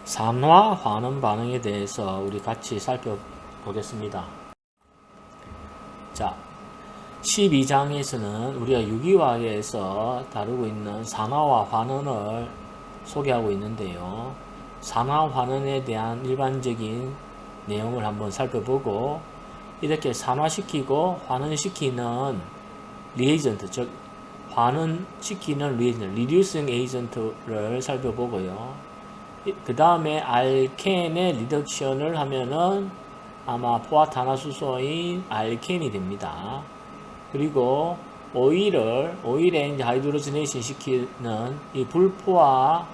산화 환원 반응에 대해서 우리 같이 살펴보겠습니다. 자, 12장에서는 우리가 유기화학에서 다루고 있는 산화와 환원을 소개하고 있는데요. 산화 환원에 대한 일반적인 내용을 한번 살펴보고, 이렇게 산화시키고 환원시키는 리에이전트, 즉 환원시키는 리에이전트, 리듀싱 에이전트를 살펴보고요. 그 다음에 알켄의 리덕션을 하면은 아마 포화탄화수소인 알켄이 됩니다. 그리고 오일에 이제 하이드로지네이션 시키는 이 불포화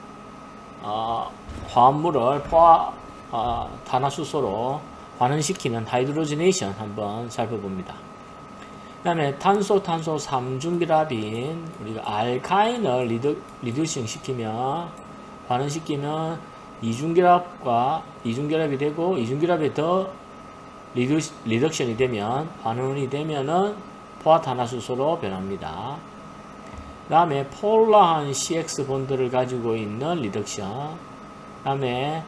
화합물을 탄화수소로 환원시키는 하이드로지네이션 한번 살펴봅니다. 그 다음에 탄소 3중결합인 우리가 알카인을 리듀싱 시키면 환원시키면 이중결합이 되고, 이중결합이 더 리덕션이 되면, 환원이 되면은 포화탄화수소로 변합니다. 그 다음에 폴라한 CX 본드를 가지고 있는 리덕션, 그 다음에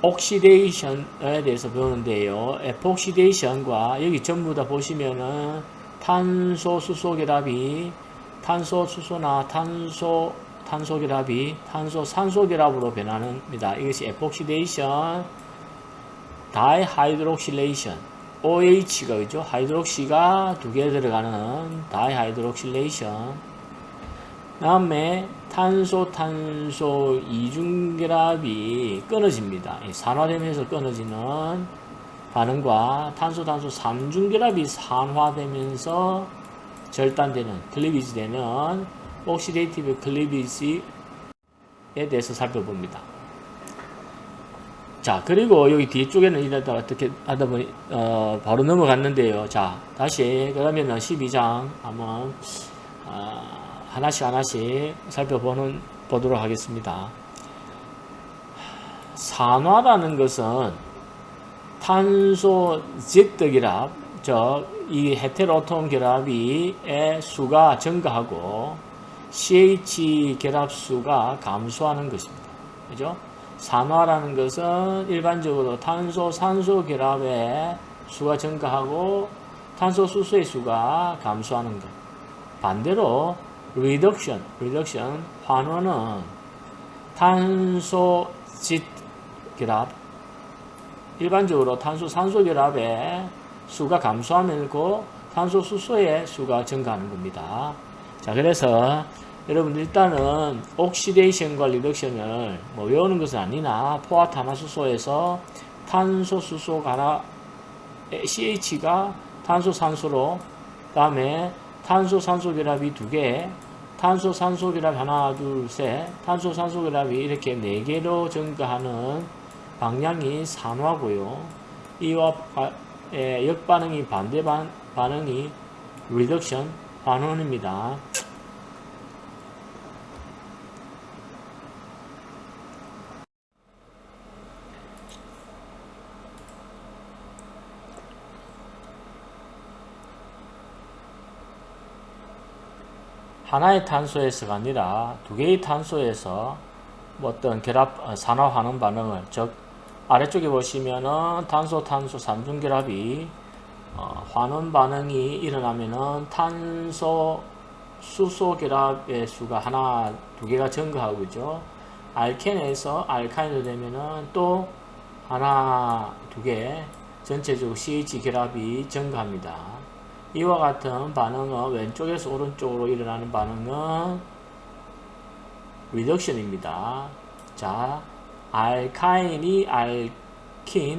옥시데이션에 대해서 배우는데요. 에폭시데이션과 여기 전부 다 보시면은 탄소 수소 결합이 탄소 수소나 탄소 결합이 탄소 산소 결합으로 변합니다. 이것이 에폭시데이션, 다이하이드록실레이션, OH가 그죠? 하이드록시가 두 개 들어가는 다이하이드록실레이션. 다음에 탄소 이중결합이 끊어집니다. 산화되면서 끊어지는 반응과 탄소 3중결합이 산화되면서 절단되는, 클리비지 되는 옥시데이티브 클리비지에 대해서 살펴봅니다. 자, 그리고 여기 뒤쪽에는 이러다 어떻게 하다 보니 바로 넘어갔는데요. 자, 다시 그러면은 12장 한번 하나씩 살펴보도록 하겠습니다. 산화라는 것은 탄소 Z 결합, 이 헤테로톤 결합의 수가 증가하고 CH 결합 수가 감소하는 것입니다. 그죠? 산화라는 것은 일반적으로 탄소 산소 결합의 수가 증가하고 탄소 수소의 수가 감소하는 것. 반대로 리덕션 환원은 탄소 질 결합, 일반적으로 탄소 산소 결합의 수가 감소하면서 탄소 수소의 수가 증가하는 겁니다. 자, 그래서 여러분 일단은 옥시데이션과 리덕션을 외우는 것은 아니나 포화탄화수소에서 탄소 수소가 하나, CH가 탄소 산소로, 다음에 탄소 산소 결합이 두 개, 탄소 산소 결합 하나 둘 셋, 탄소 산소 결합이 이렇게 네 개로 증가하는 방향이 산화고요. 이와 역반응이 반대 반응이 리덕션 환원입니다. 하나의 탄소에서가 아니라 두 개의 탄소에서 어떤 산화 환원 반응을, 즉 아래쪽에 보시면은 탄소 3중결합이 환원 반응이 일어나면은 탄소 수소 결합의 수가 하나 두 개가 증가하고 있죠. 알켄에서 알카인으로 되면은 또 하나 두 개 전체적으로 CH 결합이 증가합니다. 이와 같은 반응은 왼쪽에서 오른쪽으로 일어나는 반응은 리덕션입니다. 자, 알카인이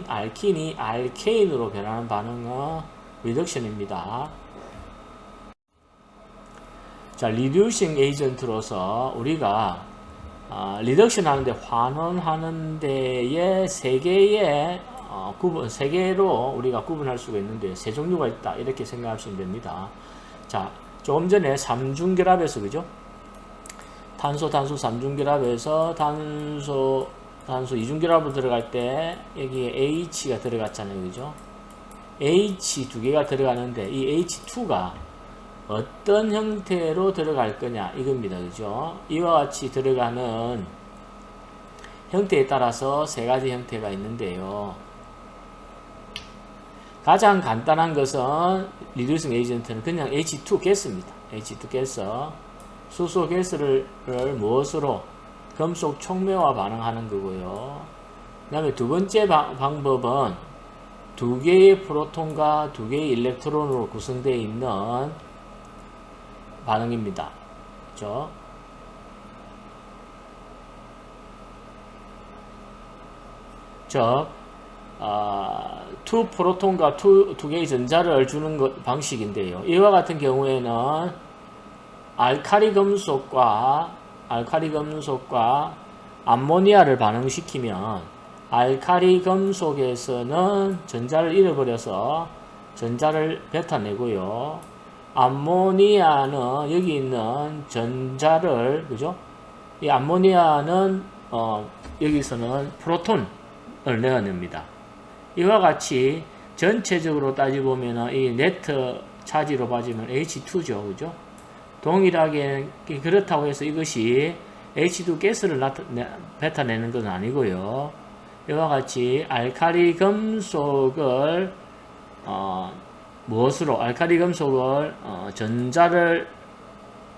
알킨이 알케인으로 변하는 반응은 리덕션입니다. 자, 리듀싱 에이전트로서 우리가 리덕션 하는데, 환원하는 데에 세 개로 우리가 구분할 수가 있는데, 세 종류가 있다, 이렇게 생각하시면 됩니다. 자, 조금 전에 3중결합에서, 그죠? 탄소 3중결합에서 탄소 2중결합으로 들어갈 때, 여기에 H가 들어갔잖아요. 그죠? H 두 개가 들어가는데, 이 H2가 어떤 형태로 들어갈 거냐, 이겁니다. 그죠? 이와 같이 들어가는 형태에 따라서 세 가지 형태가 있는데요. 가장 간단한 것은 리듀싱 에이전트는 그냥 H2 가스입니다. H2 가스. 수소 가스를 무엇으로? 금속 촉매와 반응하는 거고요. 그 다음에 두 번째 방법은 두 개의 프로톤과 두 개의 일렉트론으로 구성되어 있는 반응입니다. 그렇죠? 즉, 투 프로톤과 두 개의 전자를 주는 방식인데요. 이와 같은 경우에는 알카리 금속과 암모니아를 반응시키면 알카리 금속에서는 전자를 잃어버려서 전자를 뱉어내고요. 암모니아는 여기 있는 전자를, 그죠? 이 암모니아는 여기서는 프로톤을 내어냅니다. 이와 같이 전체적으로 따지보면 이 네트 차지로 빠지면 H2죠. 그죠? 동일하게 그렇다고 해서 이것이 H2 가스를 뱉어내는 것은 아니고요. 이와 같이 알카리 금속을 무엇으로? 알카리 금속을 전자를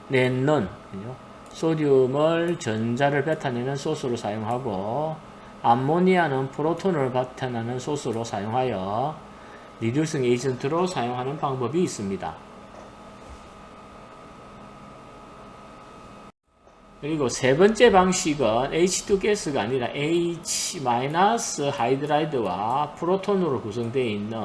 내는, 그죠? 소듐을 전자를 뱉어내는 소스로 사용하고, 암모니아는 프로톤을 뱉어내는 소스로 사용하여 리듀싱 에이전트로 사용하는 방법이 있습니다. 그리고 세 번째 방식은 H2 가스가 아니라 H- 하이드라이드와 프로톤으로 구성되어 있는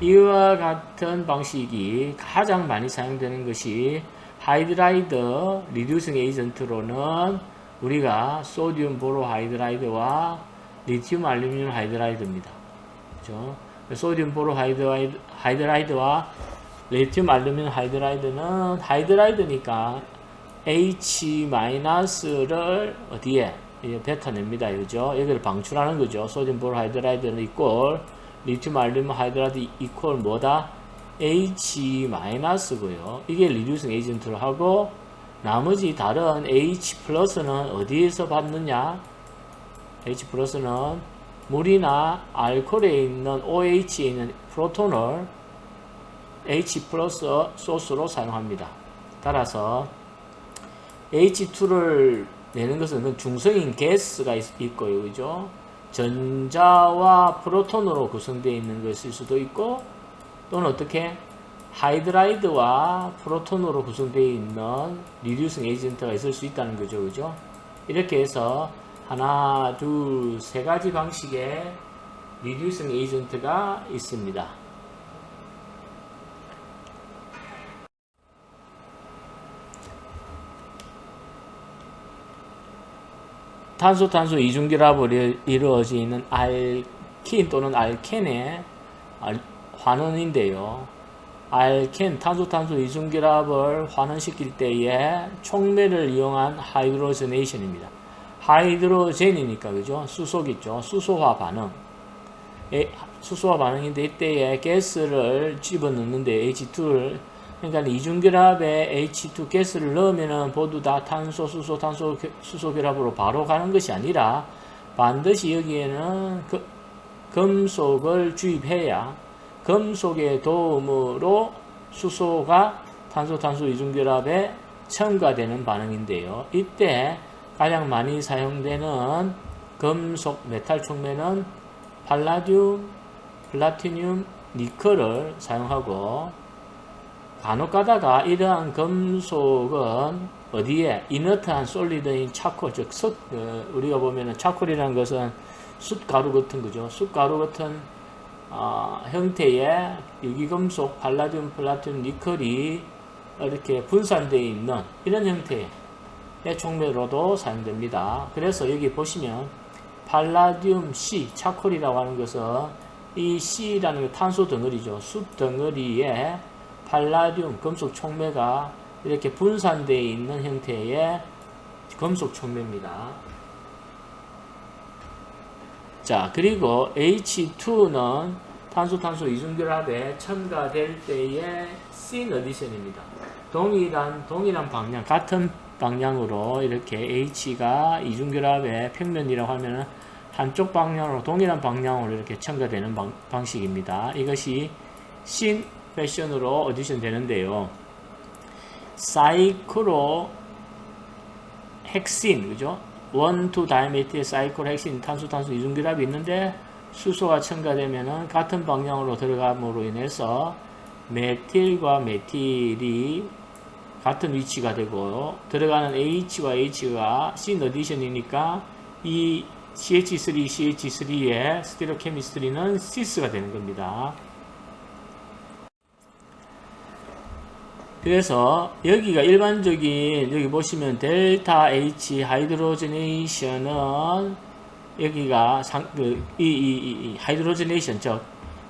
이와 같은 방식이 가장 많이 사용되는 것이 하이드라이드 리듀싱 에이전트로는 우리가 소듐 보로 하이드라이드와 리튬 알루미늄 하이드라이드입니다. 그렇죠? 소듐 보로 하이드라이드와 리튬 알루미늄 하이드라이드는 하이드라이드니까 H-를 어디에 뱉어냅니다. 그죠? 여기를 방출하는 거죠. 소듐 보로 하이드라이드는 이꼴 리튬 알루미늄 하이드라이드 이꼴 뭐다? H-고요. 이게 리듀싱 에이전트로 하고, 나머지 다른 H+는 어디에서 받느냐? H+는 물이나 알코올에 있는 OH에 있는 프로톤을 H+ 소스로 사용합니다. 따라서 H2를 내는 것은 중성인 가스가 있고요. 그죠? 전자와 프로톤으로 구성되어 있는 것일 수도 있고, 또는 어떻게? 하이드라이드와 프로톤으로 구성되어 있는 리듀싱 에이전트가 있을 수 있다는 거죠. 그죠? 이렇게 해서 하나, 둘, 세 가지 방식의 리듀싱 에이전트가 있습니다. 탄소 이중결합으로 이루어지는 알킨 또는 알켄의 환원인데요. 알켄, 탄소 이중결합을 환원시킬 때에 촉매를 이용한 하이드로제네이션입니다. 하이드로젠이니까, 그죠? 수소겠죠? 수소화 반응. 수소화 반응인데 이때에 가스를 집어넣는데 H2를, 그러니까 이중결합에 H2 가스를 넣으면은 모두 다 탄소, 수소, 탄소, 수소 결합으로 바로 가는 것이 아니라 반드시 여기에는 금속을 주입해야 금속의 도움으로 수소가 탄소 이중결합에 첨가되는 반응인데요. 이때 가장 많이 사용되는 금속 메탈 촉매는 팔라듐, 플라티늄, 니켈을 사용하고, 간혹 가다가 이러한 금속은 어디에? 이너트한 솔리드인 차콜, 즉 우리가 보면은 차콜이라는 것은 숯가루 같은 거죠. 숯가루 같은 형태의 유기금속, 팔라듐, 플라티늄, 니켈이 이렇게 분산되어 있는 이런 형태의 촉매로도 사용됩니다. 그래서 여기 보시면 팔라듐 C, 차콜이라고 하는 것은 이 C라는 게 탄소 덩어리죠. 숯 덩어리에 팔라듐, 금속 촉매가 이렇게 분산되어 있는 형태의 금속 촉매입니다. 자, 그리고 H2는 탄소 이중결합에 첨가될 때의 씬 어디션입니다. 동일한 방향, 같은 방향으로 이렇게 H가 이중결합의 평면이라고 하면은 한쪽 방향으로 동일한 방향으로 이렇게 첨가되는 방식입니다. 이것이 신 패션으로 어디션 되는데요. 사이클로 헥신, 그죠? 1, 2 다이메틸 사이클로 헥신 탄소 이중결합이 있는데 수소가 첨가되면은 같은 방향으로 들어감으로 인해서 메틸과 메틸이 같은 위치가 되고 들어가는 H와 H가 신 어디션이니까 이 CH3의 스테레오케미스트리는 시스가 되는 겁니다. 그래서 여기가 일반적인 여기 보시면 델타 H 하이드로제네이션은 여기가 하이드로제네이션 즉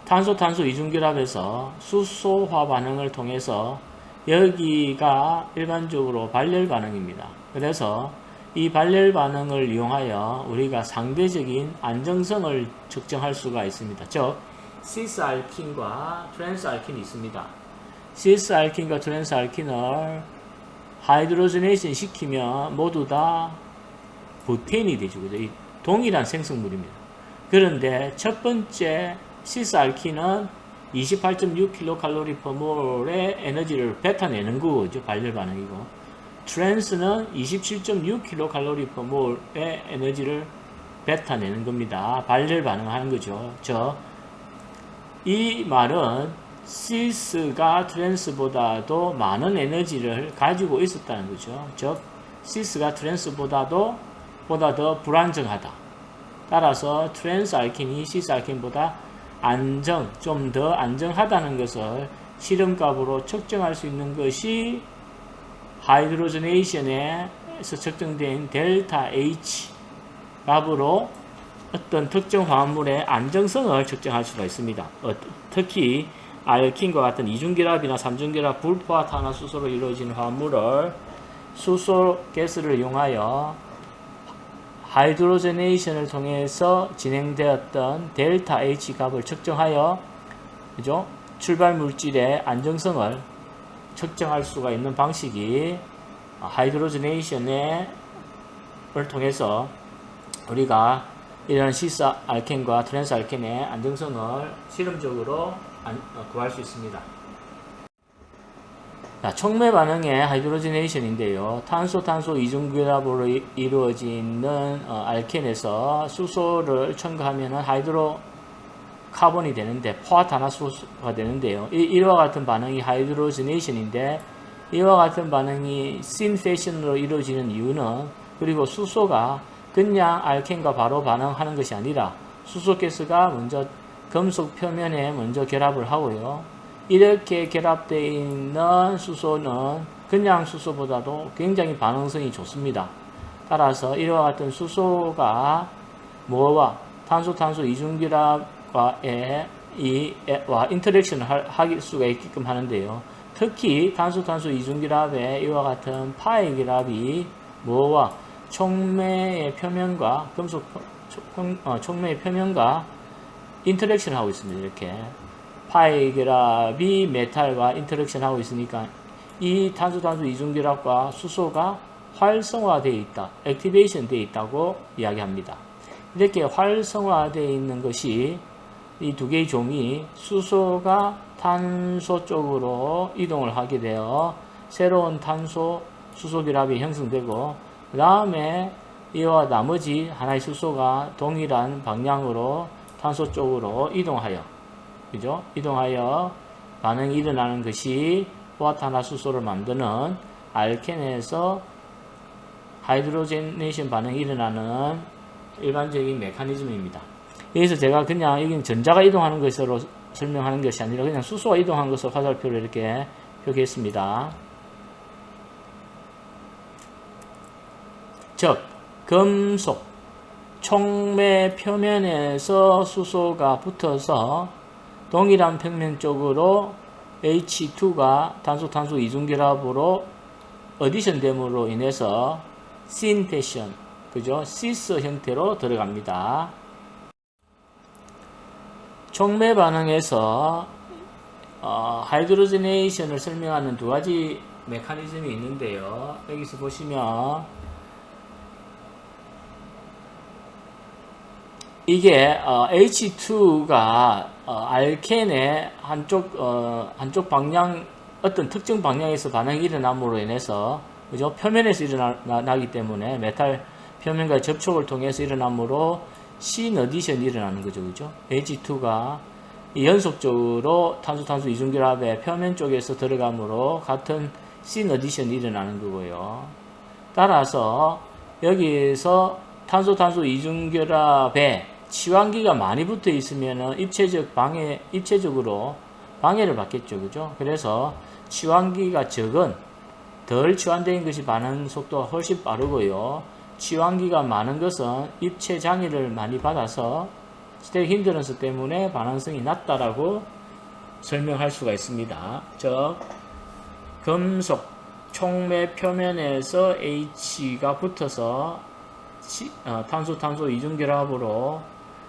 탄소 이중결합에서 수소화 반응을 통해서 여기가 일반적으로 발열 반응입니다. 그래서 이 발열 반응을 이용하여 우리가 상대적인 안정성을 측정할 수가 있습니다. 즉 시스알킨과 트랜스알킨이 있습니다. 시스알킨과 트랜스알킨을 하이드로제네이션 시키면 모두 다 부테인이 되죠. 그죠? 동일한 생성물입니다. 그런데 첫 번째 시스알킨은 28.6kcal/몰의 에너지를 뱉어내는 거죠. 발열 반응이고. 트랜스는 27.6kcal/몰의 에너지를 뱉어내는 겁니다. 발열 반응하는 거죠. 이 말은 시스가 트랜스보다도 많은 에너지를 가지고 있었다는 거죠. 즉 시스가 트랜스보다 더 불안정하다. 따라서 트랜스알킨이 시스알킨보다 좀 더 안정하다는 것을 실험값으로 측정할 수 있는 것이 하이드로제네이션에서 측정된 델타 H 값으로 어떤 특정 화합물의 안정성을 측정할 수가 있습니다. 특히 알킨과 같은 이중결합이나 삼중결합 불포화 탄화수소로 이루어진 화합물을 수소 가스를 이용하여 하이드로제네이션을 통해서 진행되었던 델타 H 값을 측정하여 그죠? 출발 물질의 안정성을 측정할 수가 있는 방식이 하이드로제네이션을 통해서 우리가 이런 시스알켄과 트랜스알켄의 안정성을 실험적으로 구할 수 있습니다. 자, 촉매 반응의 하이드로제네이션인데요. 탄소 이중결합으로 이루어지는 알켄에서 수소를 첨가하면 하이드로카본이 되는데 포화탄화수소가 되는데요. 이와 같은 반응이 하이드로제네이션인데 이와 같은 반응이 신 패션으로 이루어지는 이유는 그리고 수소가 그냥 알켄과 바로 반응하는 것이 아니라 수소가스가 먼저 금속 표면에 먼저 결합을 하고요. 이렇게 결합되어 있는 수소는 그냥 수소보다도 굉장히 반응성이 좋습니다. 따라서 이와 같은 수소가 뭐와 탄소 이중결합과 인터랙션을 할 수가 있게끔 하는데요. 특히 탄소 이중결합의 이와 같은 파이 결합이 뭐와 촉매의 표면과 촉매의 표면과 인터랙션을 하고 있습니다. 이렇게 파이 결합이 메탈과 인터랙션 하고 있으니까 이 탄소 이중결합과 수소가 활성화되어 있다, 액티베이션 되어 있다고 이야기합니다. 이렇게 활성화되어 있는 것이 이 두 개의 종이 수소가 탄소 쪽으로 이동을 하게 되어 새로운 탄소 수소 결합이 형성되고 그 다음에 이와 나머지 하나의 수소가 동일한 방향으로 탄소 쪽으로 이동하여 반응이 일어나는 것이 포화탄화수소를 만드는 알켄에서 하이드로제네이션 반응이 일어나는 일반적인 메커니즘입니다. 여기서 제가 그냥 여기는 전자가 이동하는 것으로 설명하는 것이 아니라 그냥 수소가 이동하는 것으로 화살표를 이렇게 표기했습니다. 즉 금속 촉매 표면에서 수소가 붙어서 동일한 평면 쪽으로 H2가 탄소 이중결합으로 어디션 됨으로 인해서 신 패션, 그죠? 시스 형태로 들어갑니다. 촉매 반응에서 하이드로제네이션을 설명하는 두 가지 메커니즘이 있는데요. 여기서 보시면 이게 H2가 알켄의 한쪽 방향, 어떤 특정 방향에서 반응이 일어남으로 인해서, 그죠? 표면에서 일어나기 때문에 메탈 표면과의 접촉을 통해서 일어남으로 신 어디션이 일어나는 거죠, 그죠? H2가 연속적으로 탄소 이중결합의 표면 쪽에서 들어가므로 같은 신 어디션이 일어나는 거고요. 따라서 여기에서 탄소 이중결합에 치환기가 많이 붙어 있으면 입체적으로 방해를 받겠죠, 그죠? 그래서 치환기가 적은, 덜 치환된 것이 반응 속도가 훨씬 빠르고요. 치환기가 많은 것은 입체 장애를 많이 받아서 스테릭 힌드런스 때문에 반응성이 낮다라고 설명할 수가 있습니다. 즉, 금속 촉매 표면에서 H가 붙어서 탄소 이중결합으로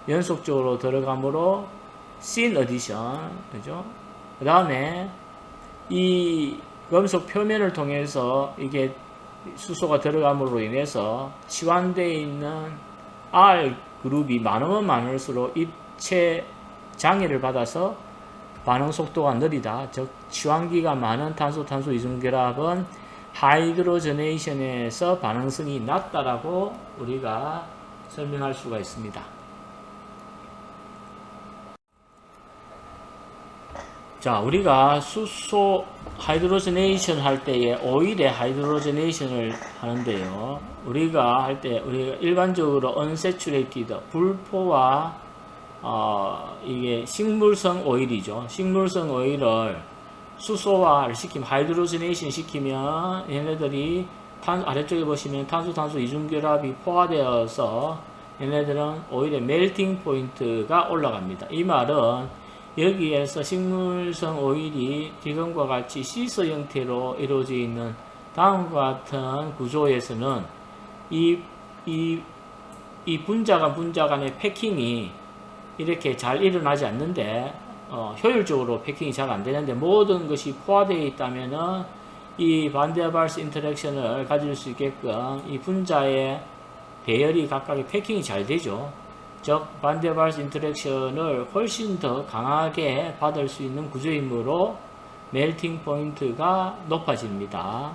연속적으로 들어가므로 신 어디션, 그죠? 그 다음에 이 금속 표면을 통해서 이게 수소가 들어감으로 인해서 치환되어 있는 R 그룹이 많으면 많을수록 입체 장애를 받아서 반응 속도가 느리다. 즉 치환기가 많은 탄소 이중결합은 하이드로저네이션에서 반응성이 낮다라고 우리가 설명할 수가 있습니다. 자, 우리가 수소 하이드로저네이션 할 때에 오일의 하이드로저네이션을 하는데요. 우리가 할 때 우리가 일반적으로 언세츄레이티드 불포화 이게 식물성 오일이죠. 식물성 오일을 수소화를 시키면, 하이드로저네이션 시키면 얘네들이 아래쪽에 보시면 탄소 이중결합이 포화되어서 얘네들은 오일의 멜팅 포인트가 올라갑니다. 이 말은 여기에서 식물성 오일이 지금과 같이 시서 형태로 이루어져 있는 다음과 같은 구조에서는 이 분자 간의 패킹이 이렇게 잘 일어나지 않는데, 효율적으로 패킹이 잘 안 되는데, 모든 것이 포화되어 있다면은 이 반데발스 인터랙션을 가질 수 있게끔 이 분자의 배열이 각각의 패킹이 잘 되죠. 즉 반데발스 인터랙션을 훨씬 더 강하게 받을 수 있는 구조이므로 멜팅 포인트가 높아집니다.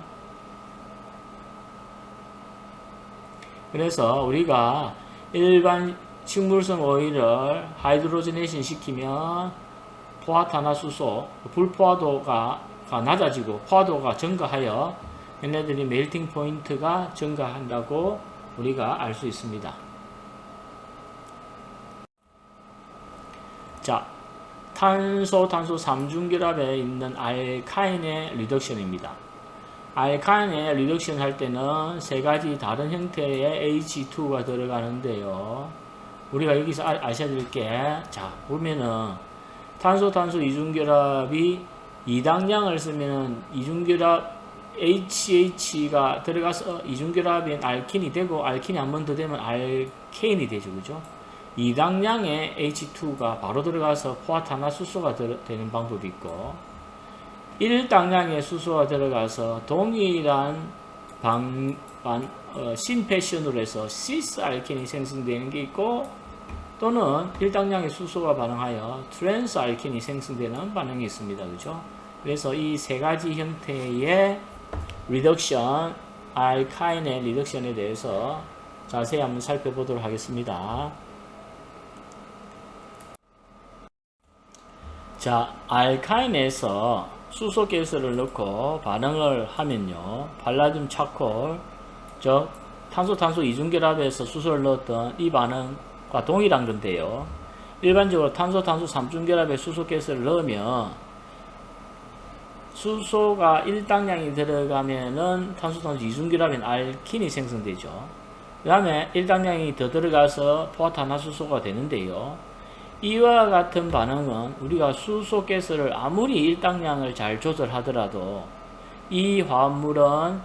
그래서 우리가 일반 식물성 오일을 하이드로저네이션 시키면 포화탄화수소 불포화도가 낮아지고 포화도가 증가하여 얘네들이 멜팅 포인트가 증가한다고 우리가 알 수 있습니다. 자, 탄소 3중결합에 있는 알카인의 리덕션입니다. 알카인의 리덕션 할 때는 세 가지 다른 형태의 H2가 들어가는데요. 우리가 여기서 아셔야 될 게, 자, 보면은 탄소 이중결합이 2당량을 쓰면은 이중결합 HH가 들어가서 이중결합인 알킨이 되고, 알킨이 한 번 더 되면 알케인이 되죠, 그죠? 2당량의 H2가 바로 들어가서 포화탄화수소가 되는 방법이 있고, 1당량의 수소가 들어가서 동일한 신패션으로 해서 시스 알킨이 생성되는 게 있고, 또는 1당량의 수소가 반응하여 트랜스 알킨이 생성되는 반응이 있습니다. 그죠? 그래서 이 세 가지 형태의 리덕션, 알카인의 리덕션에 대해서 자세히 한번 살펴보도록 하겠습니다. 자, 알카인에서 수소가스를 넣고 반응을 하면요, 발라듐 차콜, 즉 탄소 이중결합에서 수소를 넣었던 이 반응과 동일한 건데요. 일반적으로 탄소 3중결합에 수소가스를 넣으면 수소가 1당량이 들어가면은 탄소 이중결합인 알킨이 생성되죠. 그 다음에 1당량이 더 들어가서 포화탄화수소가 되는데요. 이와 같은 반응은 우리가 수소가스를 아무리 1당량을 잘 조절하더라도 이 화합물은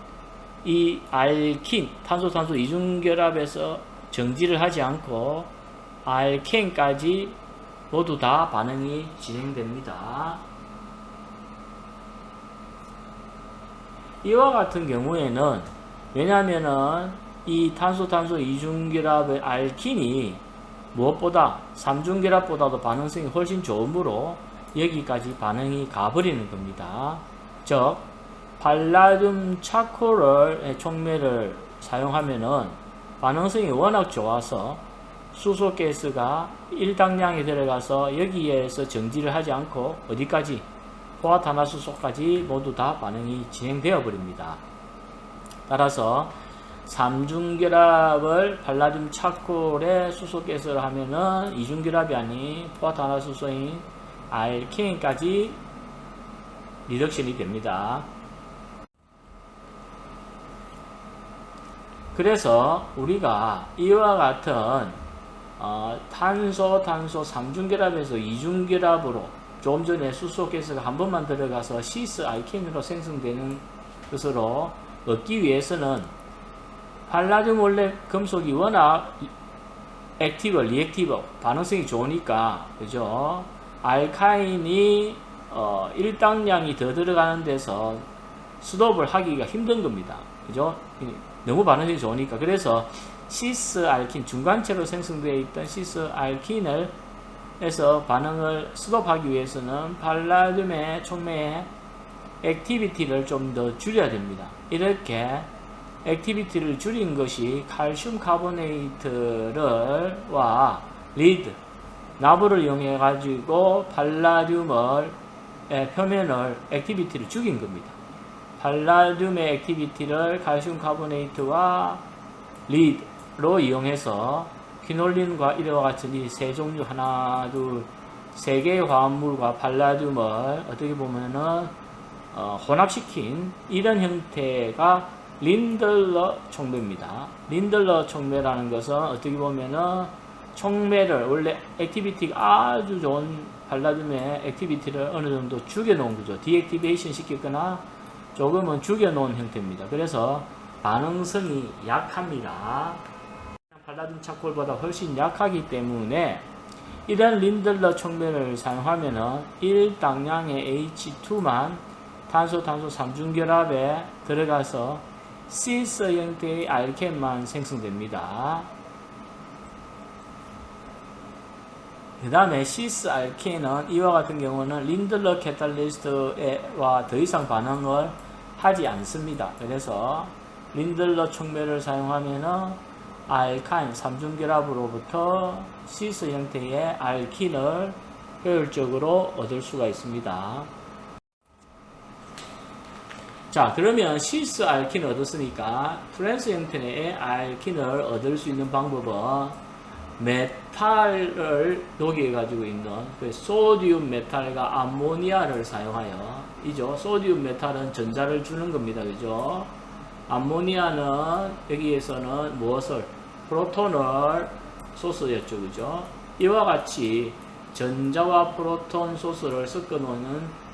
이 알킨, 탄소 이중결합에서 정지를 하지 않고 알켄까지 모두 다 반응이 진행됩니다. 이와 같은 경우에는 왜냐하면은 이 탄소 이중결합의 알킨이 무엇보다 삼중결합보다도 반응성이 훨씬 좋으므로 여기까지 반응이 가버리는 겁니다. 즉 팔라듐 차콜을 촉매를 사용하면은 반응성이 워낙 좋아서 수소가스가 1당량이 들어가서 여기에서 정지를 하지 않고 어디까지 포화탄화수소까지 모두 다 반응이 진행되어 버립니다. 따라서 삼중결합을 팔라듐 차콜에 수소가스를 하면은 이중결합이 아닌 포화탄화수소인 알케인까지 리덕션이 됩니다. 그래서 우리가 이와 같은 탄소 삼중결합에서 이중결합으로 조금 전에 수소가스가 한 번만 들어가서 시스 알케인으로 생성되는 것으로 얻기 위해서는 팔라듐 원래 금속이 워낙 액티브, 리액티브 반응성이 좋으니까 그죠? 알카인이 1당량이 더 들어가는 데서 스톱을 하기가 힘든 겁니다. 그죠? 너무 반응이 좋으니까. 그래서 시스 알킨, 중간체로 생성되어 있던 시스 알킨을 해서 반응을 스톱하기 위해서는 팔라듐의 촉매의 액티비티를 좀 더 줄여야 됩니다. 이렇게 액티비티를 줄인 것이 칼슘 카보네이트와 리드, 나부를 이용해 가지고 팔라듐을 표면을 액티비티를 죽인 겁니다. 팔라듐의 액티비티를 칼슘 카보네이트와 리드로 이용해서 퀴놀린과 이와 같은 이 세 종류 하나, 둘, 세 개의 화합물과 팔라듐을 어떻게 보면은 혼합시킨 이런 형태가 린들러 촉매입니다. 린들러 촉매라는 것은 어떻게 보면은 촉매를 원래 액티비티가 아주 좋은 팔라듐의 액티비티를 어느 정도 죽여놓은 거죠. 디액티베이션 시켰거나 조금은 죽여놓은 형태입니다. 그래서 반응성이 약합니다. 팔라듐 차콜보다 훨씬 약하기 때문에 이런 린들러 촉매를 사용하면은 1당량의 H2만 탄소 삼중결합에 들어가서 시스 형태의 알켄만 생성됩니다. 그 다음에 시스 알켄은 이와 같은 경우는 린들러 캐탈리스트와 더 이상 반응을 하지 않습니다. 그래서 린들러 촉매를 사용하면은 알카인 삼중결합으로부터 시스 형태의 알킨을 효율적으로 얻을 수가 있습니다. 자, 그러면 시스 알킨을 얻었으니까 트랜스 형태의 알킨을 얻을 수 있는 방법은 메탈을 녹여 가지고 있는 그 소디움 메탈과 암모니아를 사용하여 이죠. 소디움 메탈은 전자를 주는 겁니다. 그죠? 암모니아는 여기에서는 무엇을 프로톤을 소스였죠. 그죠? 이와 같이 전자와 프로톤 소스를 섞어 놓는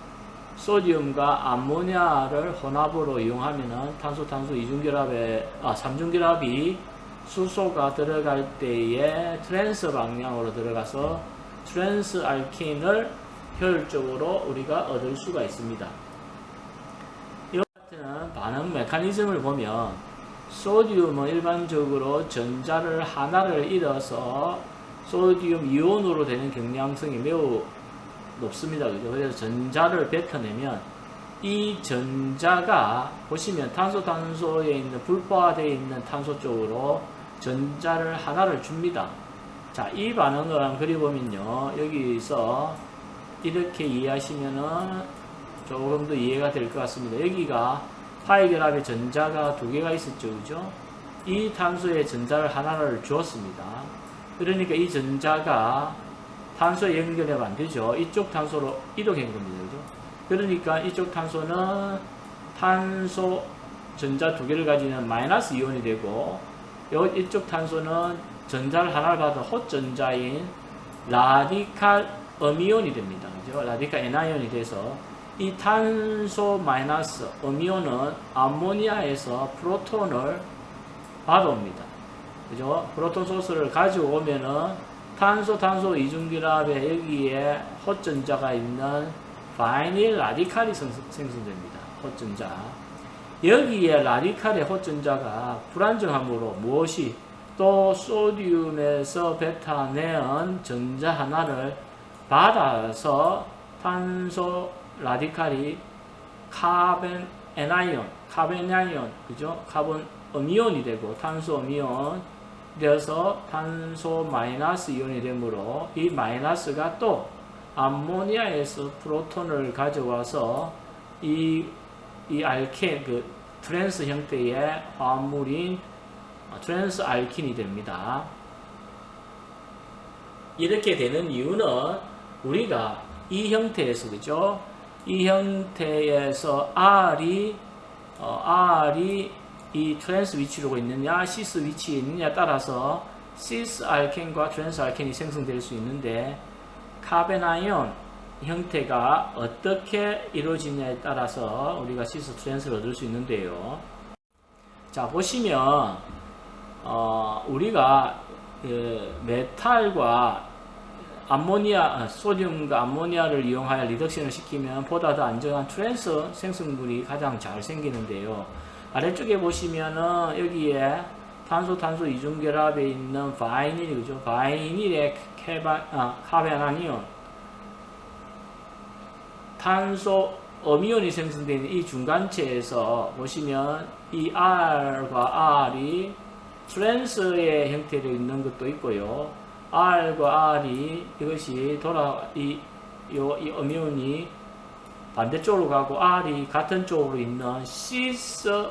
소디움과 암모니아를 혼합으로 이용하면은 탄소 이중결합에 삼중결합이 수소가 들어갈 때에 트랜스 방향으로 들어가서 트랜스 알킨을 효율적으로 우리가 얻을 수가 있습니다. 이와 같은 반응 메커니즘을 보면 소디움은 일반적으로 전자를 하나를 잃어서 소디움 이온으로 되는 경량성이 매우 높습니다. 그죠? 그래서 전자를 뱉어내면 이 전자가 보시면 탄소에 있는 불포화되어 있는 탄소 쪽으로 전자를 하나를 줍니다. 자, 이 반응을 한번 그려보면요. 여기서 이렇게 이해하시면은 조금 더 이해가 될 것 같습니다. 여기가 파이결합에 전자가 두 개가 있었죠. 그죠? 이 탄소에 전자를 하나를 주었습니다. 그러니까 이 전자가 탄소에 연결하면 안 되죠. 이쪽 탄소로 이동한 겁니다. 그죠? 그러니까 이쪽 탄소는 탄소 전자 두 개를 가지는 마이너스 이온이 되고 이쪽 탄소는 전자를 하나를 받은 헛전자인 라디칼 어미온이 됩니다. 그죠? 라디칼 에나이온이 돼서 이 탄소 마이너스 어미온은 암모니아에서 프로톤을 받아옵니다. 그죠? 프로톤 소스를 가지고 오면은 탄소 이중결합에 여기에 헛전자가 있는 바이닐 라디칼이 생성됩니다. 헛전자. 여기에 라디칼의 호전자가 불안정함으로 무엇이 또 소듐에서 뱉어내은 전자 하나를 받아서 탄소 라디칼이 카본 애나이온, 그죠? 카본 음이온이 되고 탄소 음이온 되어서 탄소 마이너스 이온이 되므로 이 마이너스가 또 암모니아에서 프로톤을 가져와서 이 알켄, 트랜스 형태의 화합물인 트랜스 알킨이 됩니다. 이렇게 되는 이유는 우리가 이 형태에서, 그죠? 이 형태에서 R이 이 트랜스 위치로 있느냐, 시스 위치에 있느냐에 따라서 시스 알켄과 트랜스 알켄이 생성될 수 있는데, 카베나이온 형태가 어떻게 이루어지냐에 따라서 우리가 시스 트랜스를 얻을 수 있는데요. 자, 보시면 우리가 메탈과 암모니아, 소듐과 암모니아를 이용하여 리덕션을 시키면 보다 더 안정한 트랜스 생성물이 가장 잘 생기는데요. 아래쪽에 보시면은 여기에 탄소 이중결합에 있는 바이닐이, 그죠? 바이닐의 카베나니온, 탄소 음이온이 생성되는 이 중간체에서 보시면 이 R과 R이 트랜스의 형태로 있는 것도 있고요. R과 R이 이것이 이 음이온이 반대쪽으로 가고 R이 같은 쪽으로 있는 시스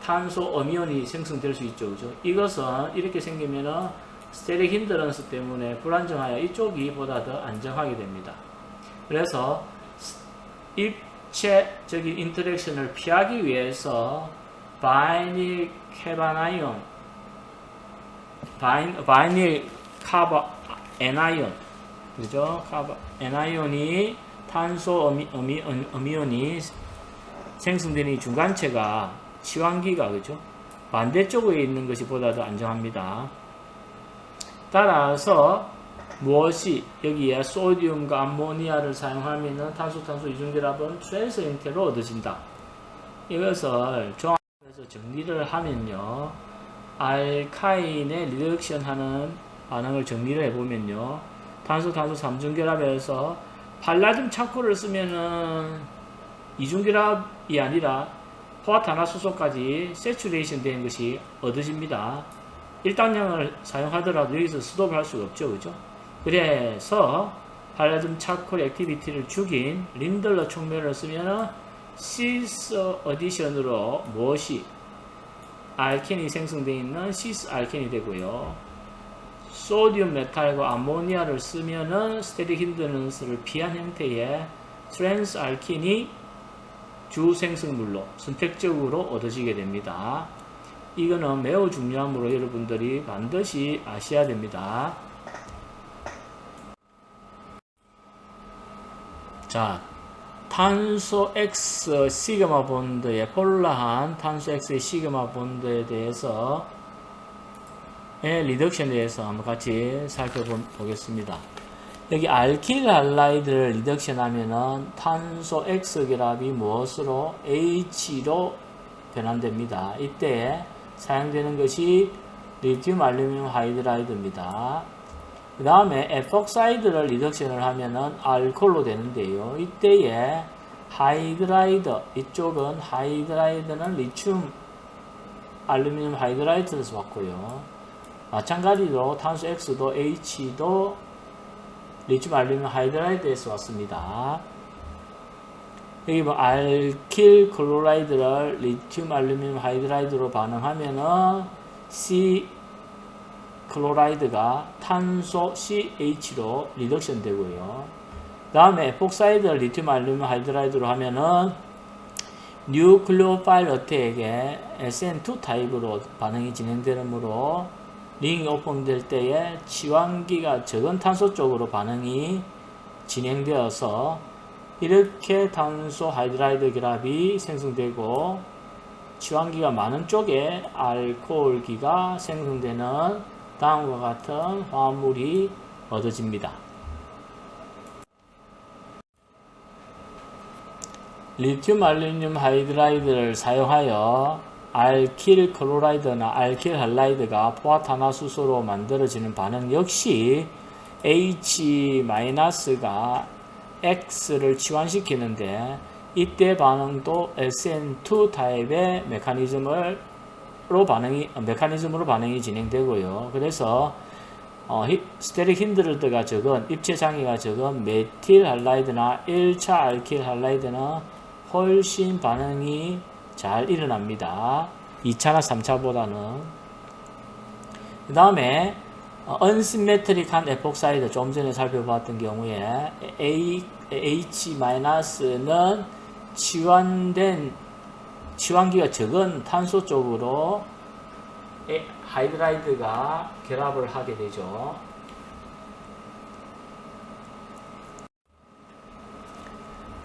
탄소 음이온이 생성될 수 있죠. 그죠? 이것은 이렇게 생기면은 스테릭 힌드런스 때문에 불안정하여 이쪽이 보다 더 안정하게 됩니다. 그래서 입체적인 인터랙션을 피하기 위해서 바이닐 카바나이온, 바이닐 카바 애나이온, 그죠? 애나이온이 탄소 음이온이 생성되는 이 중간체가 치환기가, 그죠? 반대쪽에 있는 것이 보다 더 안정합니다. 따라서 무엇이 여기에 소듐과 암모니아를 사용하면 탄소 이중결합은 트랜스 형태로 얻어진다. 이것을 종합해서 정리를 하면요, 알카인의 리덕션하는 반응을 정리를 해보면요, 탄소 3중결합에서 팔라듐 차코를 쓰면은 이중결합이 아니라 포화탄화수소까지 세츄레이션 된 것이 얻어집니다. 1당량을 사용하더라도 여기서 스톱을 할 수가 없죠, 그죠? 그래서 팔라듐 차콜 액티비티를 죽인 린들러 촉매를 쓰면 시스 어디션으로 무엇이 알켄이 생성되어 있는 시스 알켄이 되고요. 소듐 메탈과 암모니아를 쓰면은 스테릭 힌드런스를 피한 형태의 트랜스 알킨이 주 생성물로 선택적으로 얻어지게 됩니다. 이거는 매우 중요하므로 여러분들이 반드시 아셔야 됩니다. 자, 탄소 X 시그마 본드의 폴라한 탄소 X의 시그마 본드에 대해서 리덕션에 대해서 한번 같이 살펴보겠습니다. 여기 알킬 할라이드를 리덕션 하면은 탄소 X 결합이 무엇으로? H로 변환됩니다. 이때 사용되는 것이 리튬 알루미늄 하이드라이드입니다. 그 다음에 에폭사이드를 리덕션을 하면은 알코올로 되는데요. 이때에 하이드라이드, 이쪽은 하이드라이드는 리튬 알루미늄 하이드라이드에서 왔고요. 마찬가지로 탄소 X도 H도 리튬 알루미늄 하이드라이드에서 왔습니다. 여기 뭐 알킬 클로라이드를 리튬 알루미늄 하이드라이드로 반응하면은 C 클로라이드가 탄소 CH로 리덕션 되고요. 다음에 에폭사이드를 리튬 알루미늄 하이드라이드로 하면은 뉴클리오파일 어택에 SN2 타입으로 반응이 진행되므로 링이 오픈될 때에 치환기가 적은 탄소 쪽으로 반응이 진행되어서 이렇게 탄소 하이드라이드 결합이 생성되고 치환기가 많은 쪽에 알코올기가 생성되는 다음과 같은 화합물이 얻어집니다. 리튬 알루미늄 하이드라이드를 사용하여 알킬 클로라이드나 알킬 할라이드가 포화탄화수소로 만들어지는 반응 역시 H-가 X를 치환시키는데 이때 반응도 SN2 타입의 메커니즘으로 반응이 진행되고요. 그래서 스테릭 힌드레드가 적은 입체 장애가 적은 메틸 할라이드나 1차 알킬 할라이드는 훨씬 반응이 잘 일어납니다. 2차나 3차보다는. 그 다음에 언시메트릭한 에폭사이드 좀 전에 살펴봤던 경우에 H-는 치환기가 적은 탄소 쪽으로 하이드라이드가 결합을 하게 되죠.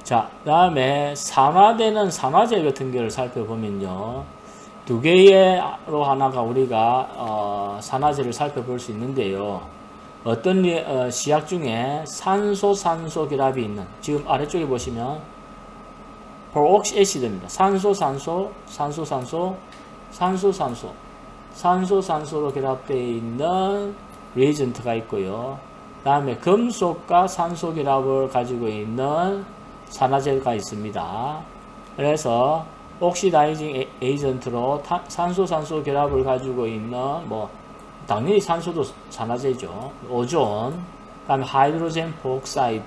자, 그 다음에 산화되는 산화제 같은 경우를 살펴보면요. 두 개로 하나가 우리가 산화제를 살펴볼 수 있는데요. 어떤 시약 중에 산소 결합이 있는, 지금 아래쪽에 보시면 프로옥시 애시드입니다. 산소로 결합되어 있는 리에이전트가 있고요. 그 다음에 금속과 산소 결합을 가지고 있는 산화제가 있습니다. 그래서 옥시다이징 에이전트로 산소 결합을 가지고 있는 당연히 산소도 산화제죠. 오존, 그 다음에 하이드로젠 포옥사이드,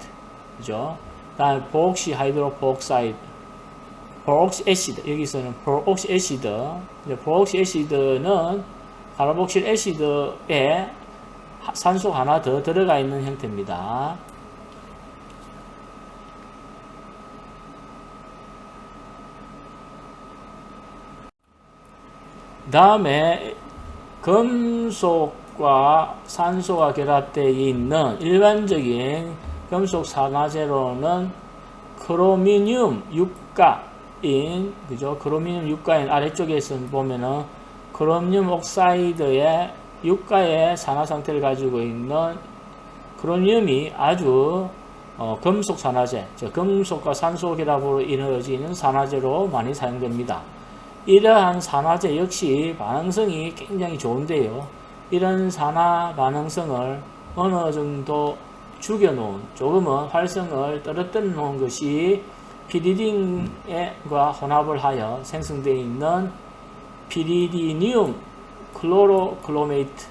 그죠? 그 다음에 포옥시 하이드로포옥사이드, 포옥시 애시드, 여기서는 포옥시 애시드, 포옥시 애시드는 카르복실 애시드에 산소가 하나 더 들어가 있는 형태입니다. 다음에 금속과 산소가 결합되어 있는 일반적인 금속 산화제로는 크로미늄 유가인, 그죠? 크로미늄 유가인 아래쪽에서 보면은 크로미늄 옥사이드의 유가의 산화 상태를 가지고 있는 크로미늄이 아주 금속 산화제, 즉 금속과 산소 결합으로 이루어지는 산화제로 많이 사용됩니다. 이러한 산화제 역시 반응성이 굉장히 좋은데요. 이런 산화 반응성을 어느 정도 죽여놓은, 조금은 활성을 떨어뜨려 놓은 것이 피리딘과 혼합을 하여 생성되어 있는 피리디늄 클로로클로메이트,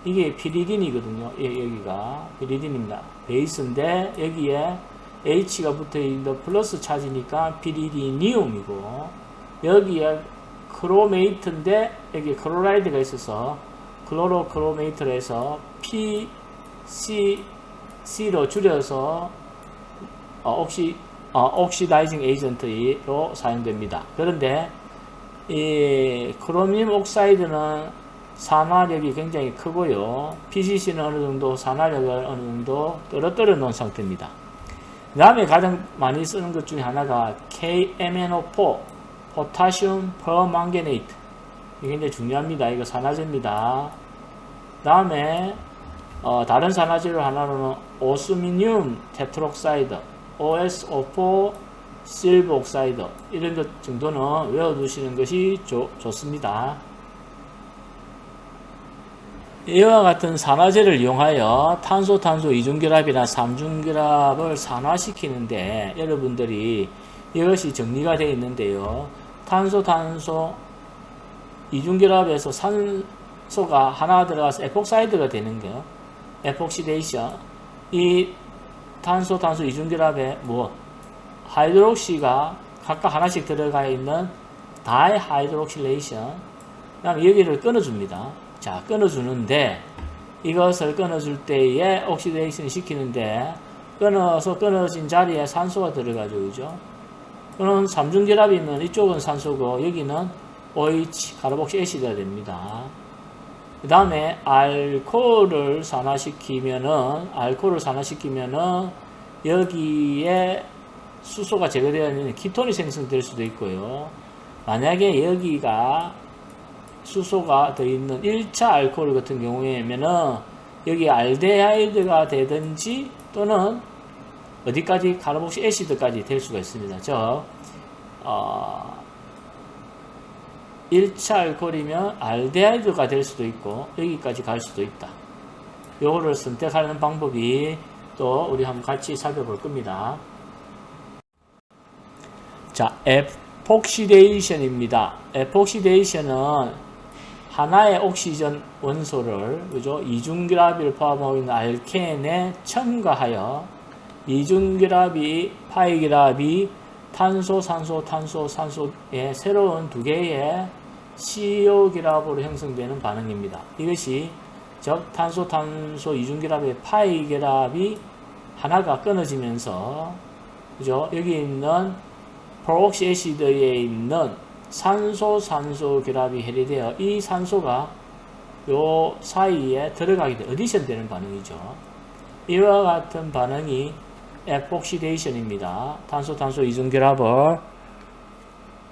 이게 피리딘이거든요. 여기가 피리딘입니다. 베이스인데 여기에 H가 붙어있는 플러스 차지니까 피리디늄이고, 여기에 크로메이트인데 여기 클로라이드가 있어서 클로로크로메이트로 해서 PCC로 줄여서 옥시다이징 에이전트로 사용됩니다. 그런데 이 크로미늄 옥사이드는 산화력이 굉장히 크고요. PCC는 어느 정도 산화력을 어느 정도 떨어뜨려 놓은 상태입니다. 그 다음에 가장 많이 쓰는 것 중에 하나가 KMNO4 포타슘 퍼망가네이트, 이게 굉장히 중요합니다. 이거 산화제입니다. 다음에 다른 산화제로 하나로는 오스미늄 테트록사이드, OSO4 실버 옥사이드, 이런 것 정도는 외워두시는 것이 좋습니다. 이와 같은 산화제를 이용하여 탄소 이중결합이나 삼중결합을 산화시키는데 여러분들이 이것이 정리가 되어 있는데요. 탄소 이중결합에서 산소가 하나 들어가서 에폭사이드가 되는 거예요. 에폭시데이션. 이 탄소 이중결합에 하이드록시가 각각 하나씩 들어가 있는 다이하이드록실레이션. 그 다음에 여기를 끊어줍니다. 자, 끊어주는데 이것을 끊어줄 때에 옥시데이션 시키는데 끊어진 자리에 산소가 들어가죠. 그죠? 그럼 삼중결합이면 이쪽은 산소고 여기는 OH 카르복시 애시드가 됩니다. 그 다음에 알코올을 산화시키면은 여기에 수소가 제거되어 있는 키톤이 생성될 수도 있고요. 만약에 여기가 수소가 더 있는 1차 알코올 같은 경우에면은 여기 알데하이드가 되든지 또는 어디까지? 카르복시 애시드까지 될 수가 있습니다. 즉 1차 알코올이면 알데하이드가 될 수도 있고 여기까지 갈 수도 있다. 요거를 선택하는 방법이 또 우리 한번 같이 살펴볼 겁니다. 자, 에폭시데이션입니다. 에폭시데이션은 하나의 옥시전 원소를, 그죠? 이중결합을 포함하고 있는 알켄에 첨가하여 이중결합이, 파이결합이 탄소, 산소, 탄소, 산소의 새로운 두 개의 CO 결합으로 형성되는 반응입니다. 이것이 즉 탄소, 탄소 이중결합의 파이결합이 하나가 끊어지면서, 그죠? 여기 있는 프로옥시 애시드에 있는 산소, 산소 결합이 해리되어 이 산소가 요 사이에 들어가게 돼, 어디션 되는 반응이죠. 이와 같은 반응이 에폭시데이션입니다. 탄소, 탄소 이중결합을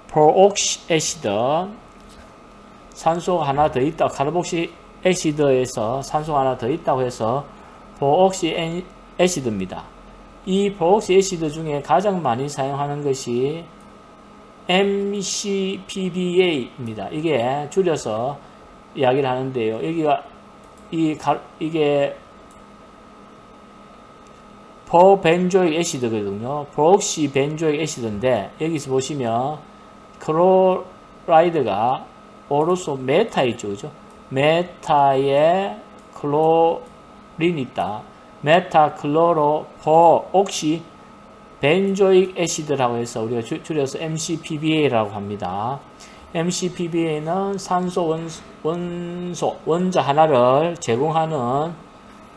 프로옥시 애시드, 산소가 하나 더 있다, 카르복시 애시드에서 산소가 하나 더 있다고 해서 프로옥시 애시드입니다. 이 프로옥시 애시드 중에 가장 많이 사용하는 것이 MCPBA입니다. 이게 줄여서 이야기를 하는데요. 여기가 이게 포벤조익 애시드거든요. 프로옥시 벤조익 애시드인데 여기서 보시면 클로라이드가 오로소 메타 있죠, 그죠? 메타에 클로린이 있다. 메타 클로로 포옥시 벤조익 애시드라고 해서 우리가 줄여서 MCPBA라고 합니다. MCPBA는 산소 원자 하나를 제공하는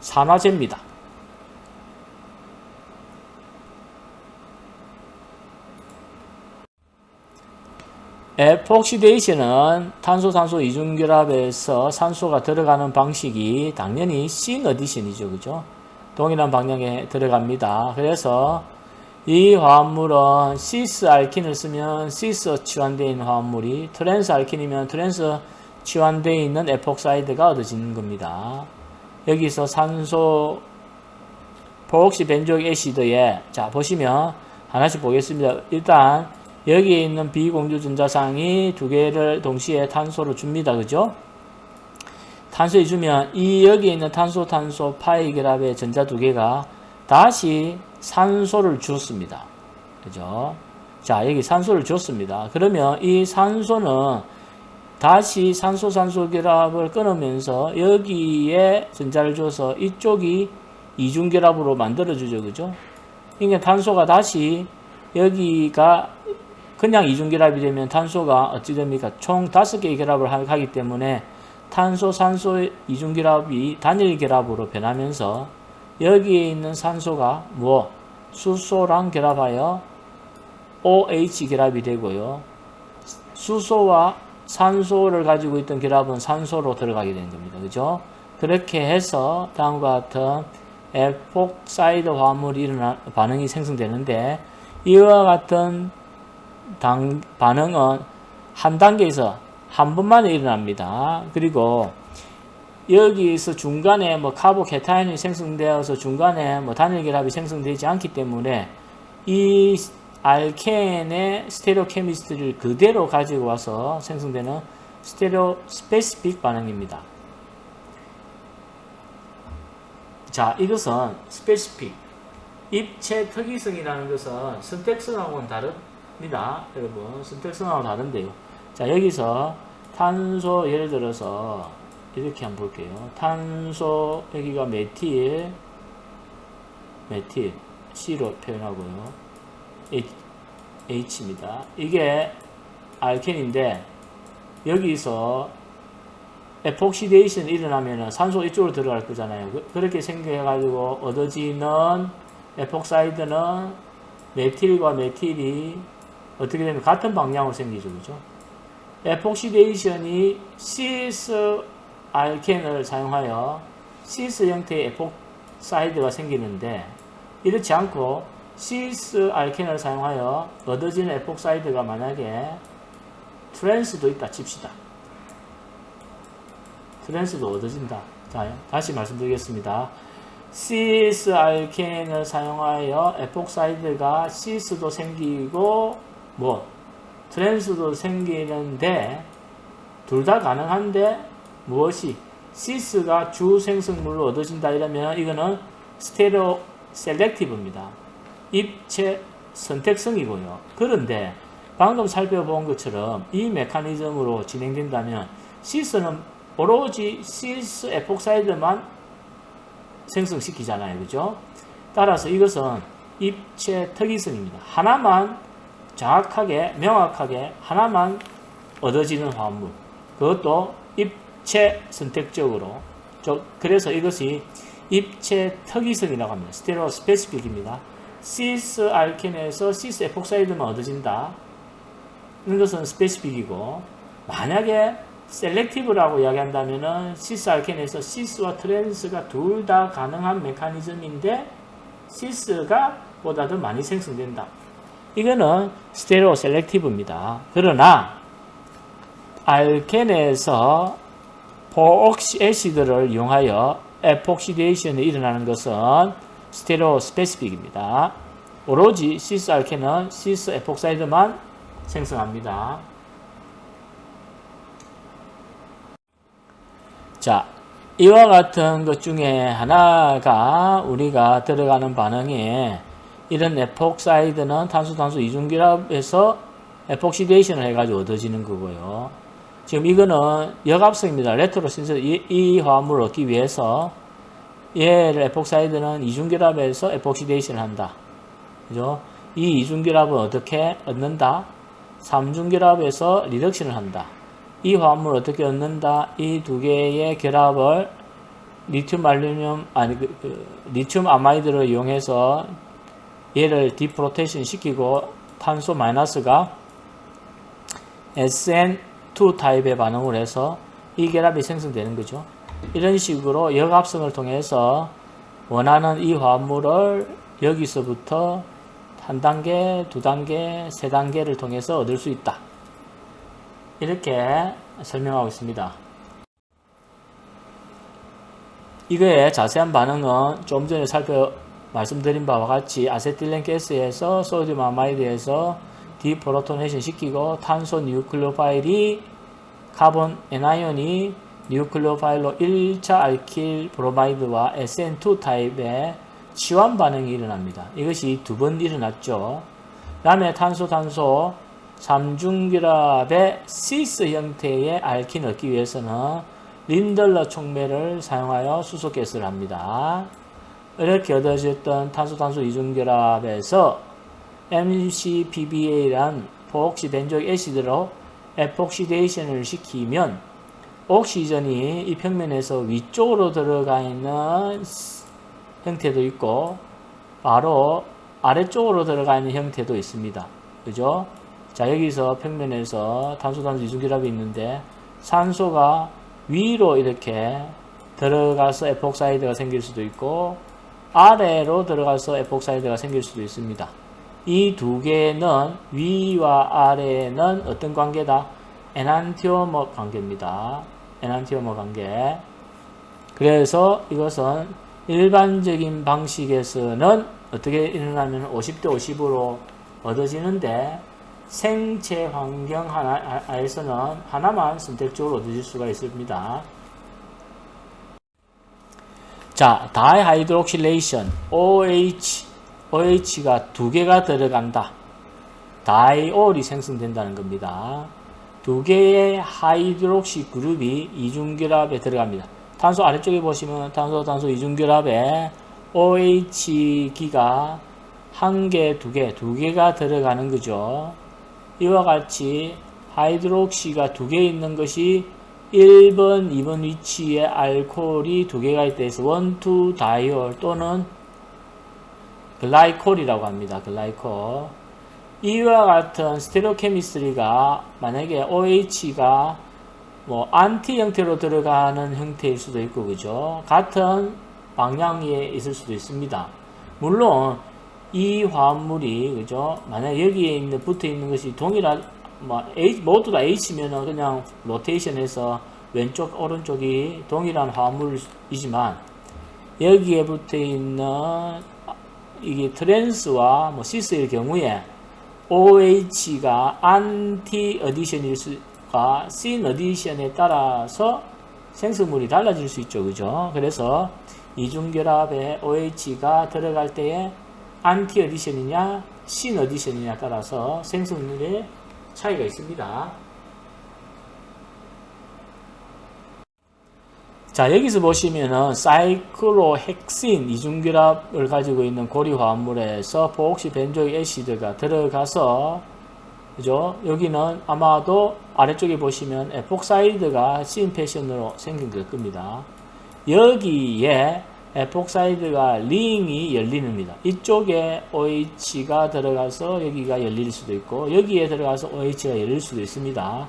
산화제입니다. 에폭시데이션은 탄소, 산소 이중결합에서 산소가 들어가는 방식이 당연히 신 어디션이죠, 그죠? 동일한 방향에 들어갑니다. 그래서 이 화합물은 시스 알킨을 쓰면 시스 치환되어 있는 화합물이, 트랜스 알킨이면 트랜스 치환되어 있는 에폭사이드가 얻어지는 겁니다. 여기서 산소 프로옥시 벤조익 애시드에, 자 보시면 하나씩 보겠습니다. 일단 여기에 있는 비공유 전자상이 두 개를 동시에 탄소를 줍니다. 그죠? 탄소에 주면 이 여기에 있는 탄소 파이 결합의 전자 두 개가 다시 산소를 줬습니다. 그죠? 자, 여기 산소를 줬습니다. 그러면 이 산소는 다시 산소 결합을 끊으면서 여기에 전자를 줘서 이쪽이 이중결합으로 만들어주죠. 그죠? 그러니까 탄소가 다시 여기가 그냥 이중결합이 되면 탄소가 어찌 됩니까? 총 5개의 결합을 하기 때문에 탄소, 산소 이중결합이 단일 결합으로 변하면서 여기에 있는 산소가 수소랑 결합하여 OH 결합이 되고요. 수소와 산소를 가지고 있던 결합은 산소로 들어가게 되는 겁니다. 그죠? 그렇게 해서 다음과 같은 에폭사이드 화합물이 반응이 생성되는데, 이와 같은 반응은 한 단계에서 한 번만에 일어납니다. 그리고 여기서 중간에 카보케타인이 생성되어서 중간에 단일 결합이 생성되지 않기 때문에 이 알켄의 스테레오 케미스트리를 그대로 가지고 와서 생성되는 스테레오 스페시픽 반응입니다. 자, 이것은 스페시픽, 입체 특이성이라는 것은 선택성하고는 다릅니다. 여러분, 선택성하고는 다른데요. 자, 여기서 탄소, 예를 들어서 이렇게 한번 볼게요. 탄소, 여기가 메틸 C로 표현하고요. H입니다. 이게 알켄인데, 여기서 에폭시데이션이 일어나면 산소 이쪽으로 들어갈 거잖아요. 그렇게 생겨가지고 얻어지는 에폭사이드는 메틸과 메틸이 어떻게 되면 같은 방향으로 생기죠. 그죠? 에폭시데이션이 시스 알켄을 사용하여 시스 형태의 에폭사이드가 생기는데, 이렇지 않고 시스 알켄을 사용하여 얻어지는 에폭사이드가 만약에 트랜스도 있다 칩시다. 트랜스도 얻어진다. 자, 다시 말씀드리겠습니다. 시스 알켄을 사용하여 에폭사이드가 시스도 생기고 뭐 트랜스도 생기는데 둘 다 가능한데 무엇이 시스가 주 생성물로 얻어진다 이러면 이거는 스테레오 셀렉티브입니다. 입체 선택성이고요. 그런데 방금 살펴본 것처럼 이 메커니즘으로 진행된다면 시스는 오로지 시스 에폭사이드만 생성시키잖아요. 그죠? 따라서 이것은 입체 특이성입니다. 하나만 정확하게 명확하게 하나만 얻어지는 화합물, 그것도 입체 선택적으로. 그래서 이것이 입체 특이성이라고 합니다. 스테레오 스페시픽입니다. 시스 알켄에서 시스 에폭사이드만 얻어진다. 이것은 스페시픽이고, 만약에 셀렉티브라고 이야기한다면은 시스 알켄에서 시스와 트랜스가 둘 다 가능한 메커니즘인데 시스가 보다 더 많이 생성된다. 이거는 스테레오 셀렉티브입니다. 그러나 알켄에서 포옥시 애시드를 이용하여 에폭시데이션이 일어나는 것은 스테레오 스페시픽입니다. 오로지 시스 알켄은 시스 에폭사이드만 생성합니다. 자, 이와 같은 것 중에 하나가 우리가 들어가는 반응에 이런 에폭사이드는 탄소 이중결합에서 에폭시데이션을 해가지고 얻어지는 거고요. 지금 이거는 역합성입니다. 레트로 신서 이 화합물을 얻기 위해서 얘를 에폭사이드는 이중결합에서 에폭시데이션을 한다. 그죠? 이 이중결합은 어떻게 얻는다? 삼중결합에서 리덕션을 한다. 이 화합물을 어떻게 얻는다? 이 두 개의 결합을 리튬 아마이드를 이용해서 얘를 디프로테이션 시키고 탄소 마이너스가 SN2 타입의 반응을 해서 이 결합이 생성되는 거죠. 이런 식으로 역합성을 통해서 원하는 이 화합물을 여기서부터 한 단계, 두 단계, 세 단계를 통해서 얻을 수 있다. 이렇게 설명하고 있습니다. 이거의 자세한 반응은 좀 전에 말씀드린 바와 같이 아세틸렌 가스에서 소디움 아마이드에서 디프로토네이션 시키고 탄소 뉴클레오파일이 카본 애나이온이 뉴클레오파일로 1차 알킬 브로마이드와 SN2 타입의 치환 반응이 일어납니다. 이것이 두 번 일어났죠. 그 다음에 탄소 3중결합의 시스 형태의 알킨을 얻기 위해서는 린덜러 촉매를 사용하여 수소가스를 합니다. 이렇게 얻어졌던 탄소 2중결합에서 MCPBA란 포옥시 벤조익 애시드로 에폭시데이션을 시키면 옥시전이 이 평면에서 위쪽으로 들어가 있는 형태도 있고 바로 아래쪽으로 들어가 있는 형태도 있습니다. 그죠? 자, 여기서 평면에서 탄소 2중결합이 있는데 산소가 위로 이렇게 들어가서 에폭사이드가 생길 수도 있고 아래로 들어가서 에폭사이드가 생길 수도 있습니다. 이 두 개는 위와 아래는 어떤 관계다? 에난티오머 관계입니다. 에난티오머 관계. 그래서 이것은 일반적인 방식에서는 어떻게 일어나면 50대 50으로 얻어지는데 생체 환경 하나에서는 하나만 선택적으로 얻어질 수가 있습니다. 자, 다이하이드록실레이션 OH가 두 개가 들어간다. 다이올이 생성된다는 겁니다. 두 개의 하이드록시 그룹이 이중결합에 들어갑니다. 탄소 아래쪽에 보시면 탄소 이중결합에 OH기가 한 개, 두 개가 들어가는 거죠. 이와 같이 하이드록시가 두 개 있는 것이 1번, 2번 위치에 알코올이 두 개가 있다 해서 1, 2 다이올 또는 글라이콜이라고 합니다. 글라이콜. 이와 같은 스테레오 케미스트리가 만약에 OH가 뭐 안티 형태로 들어가는 형태일 수도 있고 그죠? 같은 방향에 있을 수도 있습니다. 물론 이 화합물이 그죠? 만약 여기에 붙어 있는 것이 동일한 모두 다 H면은 그냥 로테이션해서 왼쪽 오른쪽이 동일한 화합물이지만 여기에 붙어 있는 이게 트랜스와 뭐 시스일 경우에 OH가 안티 어디션일 수가 신 어디션에 따라서 생성물이 달라질 수 있죠. 그죠? 그래서 이중결합에 OH가 들어갈 때에 안티 어디션이냐 신 어디션이냐 따라서 생성률에 차이가 있습니다. 자, 여기서 보시면은 사이클로헥신 이중결합을 가지고 있는 고리 화합물에서 포옥시 벤조익 애시드가 들어가서 그죠? 여기는 아마도 아래쪽에 보시면 에폭사이드가 신 패션으로 생긴 걸 겁니다. 여기에 에폭사이드가 링이 열리는입니다. 이쪽에 OH가 들어가서 여기가 열릴 수도 있고 여기에 들어가서 OH가 열릴 수도 있습니다.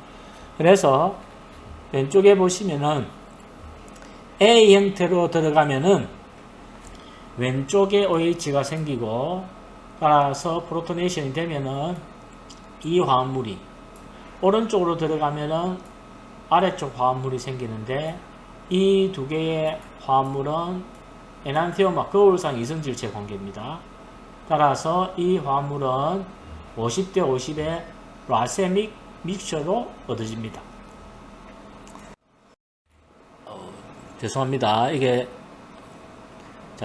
그래서 왼쪽에 보시면은 A 형태로 들어가면은 왼쪽에 OH가 생기고 따라서 프로토네이션이 되면은 이 화합물이 오른쪽으로 들어가면은 아래쪽 화합물이 생기는데 이 두 개의 화합물은 에난티엄과 거울상 이성질체 관계입니다. 따라서 이 화합물은 50대 50의 라세믹 믹처로 얻어집니다. 죄송합니다. 이게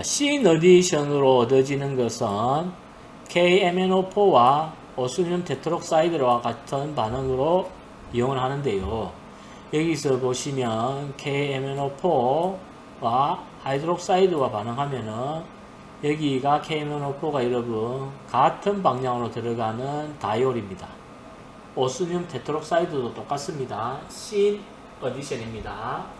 시너디션으로 얻어지는 것은 KMNO4와 오스듐 테트록사이드와 같은 반응으로 이용을 하는데요. 여기서 보시면 KMNO4와 하이드록사이드와 반응하면은 여기가 KMNO4가 여러분 같은 방향으로 들어가는 다이올입니다. 오스듐 테트록사이드도 똑같습니다. 신 어디션입니다.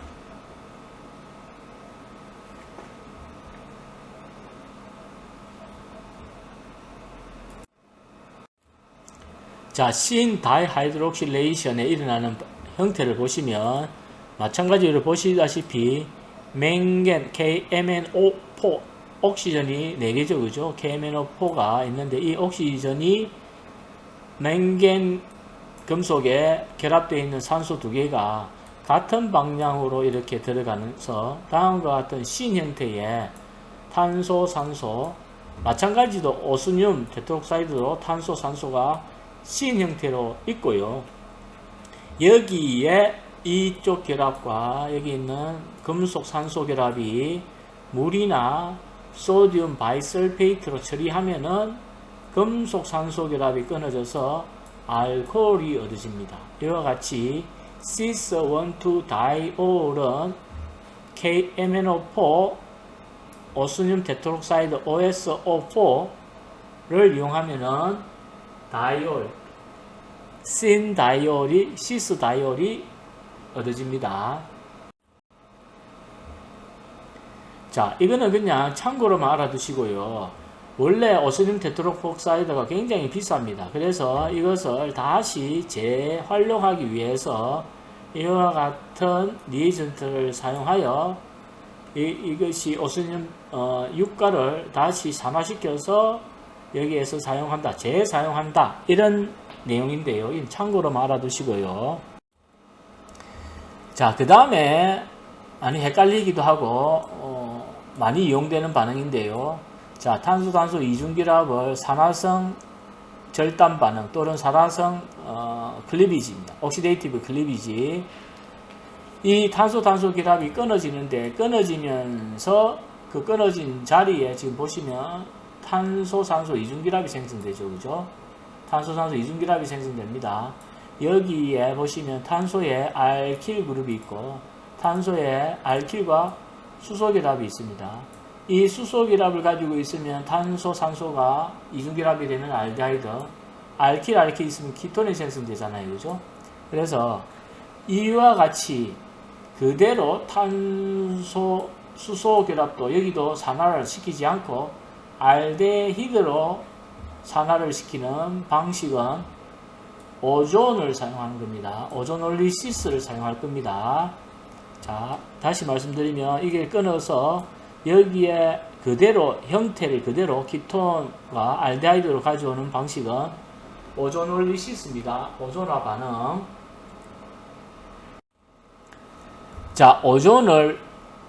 자, 신 다이하이드록실레이션에 일어나는 형태를 보시면 마찬가지로 보시다시피 맹겐 KMNO4 옥시전이 4개죠. 그죠? KMNO4가 있는데 이 옥시전이 맹겐 금속에 결합되어 있는 산소 2개가 같은 방향으로 이렇게 들어가면서 다음과 같은 신 형태의 탄소, 산소 마찬가지로 오스듐 테트록사이드도 탄소, 산소가 신 형태로 있고요. 여기에 이쪽 결합과 여기 있는 금속 산소 결합이 물이나 소듐 바이설페이트로 처리하면은 금속 산소 결합이 끊어져서 알코올이 얻어집니다. 이와 같이 cis-1,2-다이올은 KMNO4 오스듐 테트록사이드 OSO4를 이용하면은 다이올, 신 다이올이, 시스 다이올이 얻어집니다. 자, 이거는 그냥 참고로만 알아두시고요. 원래 오스듐 테트록사이드가 굉장히 비쌉니다. 그래서 이것을 다시 재활용하기 위해서 이와 같은 리에이전트를 사용하여 이것이 오스듐 유가를 다시 산화시켜서 여기에서 사용한다, 재사용한다 이런 내용인데요. 참고로만 알아두시고요. 자, 그 다음에 많이 헷갈리기도 하고 많이 이용되는 반응인데요. 자, 탄소 이중결합을 산화성 절단 반응 또는 산화성 클리비지입니다. 옥시데이티브 클리비지. 이 탄소 결합이 끊어지는데 끊어지면서 그 끊어진 자리에 지금 보시면 탄소 이중결합이 생성되죠. 그죠? 탄소 이중결합이 생성됩니다. 여기에 보시면 탄소에 알킬 그룹이 있고 탄소에 알킬과 수소결합이 있습니다. 이 수소결합을 가지고 있으면 탄소 산소가 이중결합이 되는 알데하이드, 알킬 있으면 키톤이 생성되잖아요. 그죠? 그래서 이와 같이 그대로 탄소 수소 결합도 여기도 산화를 시키지 않고 알데히드로 산화를 시키는 방식은 오존을 사용하는 겁니다. 오존올리시스를 사용할 겁니다. 자, 다시 말씀드리면 이게 끊어서 여기에 그대로 형태를 그대로 키톤과 알데하이드로 가져오는 방식은 오존올리시스입니다. 오존화 반응. 자, 오존을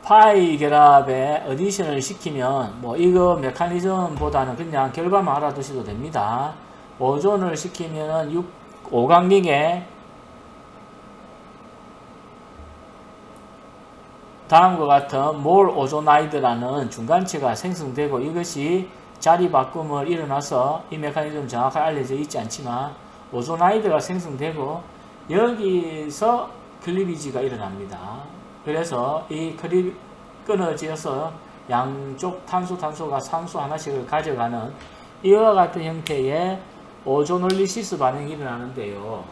파이 결합에 어디션을 시키면 뭐 이거 메커니즘보다는 그냥 결과만 알아두셔도 됩니다. 오존을 시키면은 5강링에 다음과 같은 몰 오조나이드라는 중간체가 생성되고 이것이 자리 바꿈을 일어나서 이 메커니즘 정확하게 알려져 있지 않지만 오조나이드가 생성되고 여기서 클리비지가 일어납니다. 그래서 이 클립 끊어져서 양쪽 탄소가 산소 하나씩을 가져가는 이와 같은 형태의 오존올리시스 반응이 일어나는데요.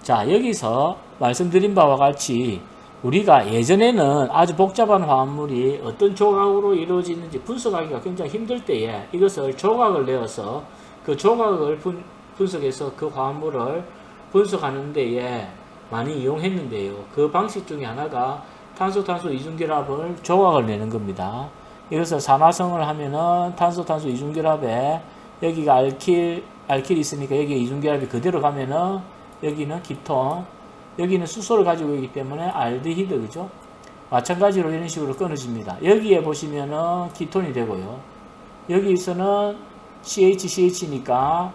자, 여기서 말씀드린 바와 같이 우리가 예전에는 아주 복잡한 화합물이 어떤 조각으로 이루어지는지 분석하기가 굉장히 힘들 때에 이것을 조각을 내어서 그 조각을 분석해서 그 화합물을 분석하는 데에 많이 이용했는데요. 그 방식 중에 하나가 탄소 이중결합을 조각을 내는 겁니다. 이것을 산화성을 하면은 탄소 이중결합에 여기가 알킬이 있으니까 여기에 이중결합이 그대로 가면은 여기는 키톤, 여기는 수소를 가지고 있기 때문에 알데히드, 그죠? 마찬가지로 이런 식으로 끊어집니다. 여기에 보시면은 키톤이 되고요. 여기서는 CH니까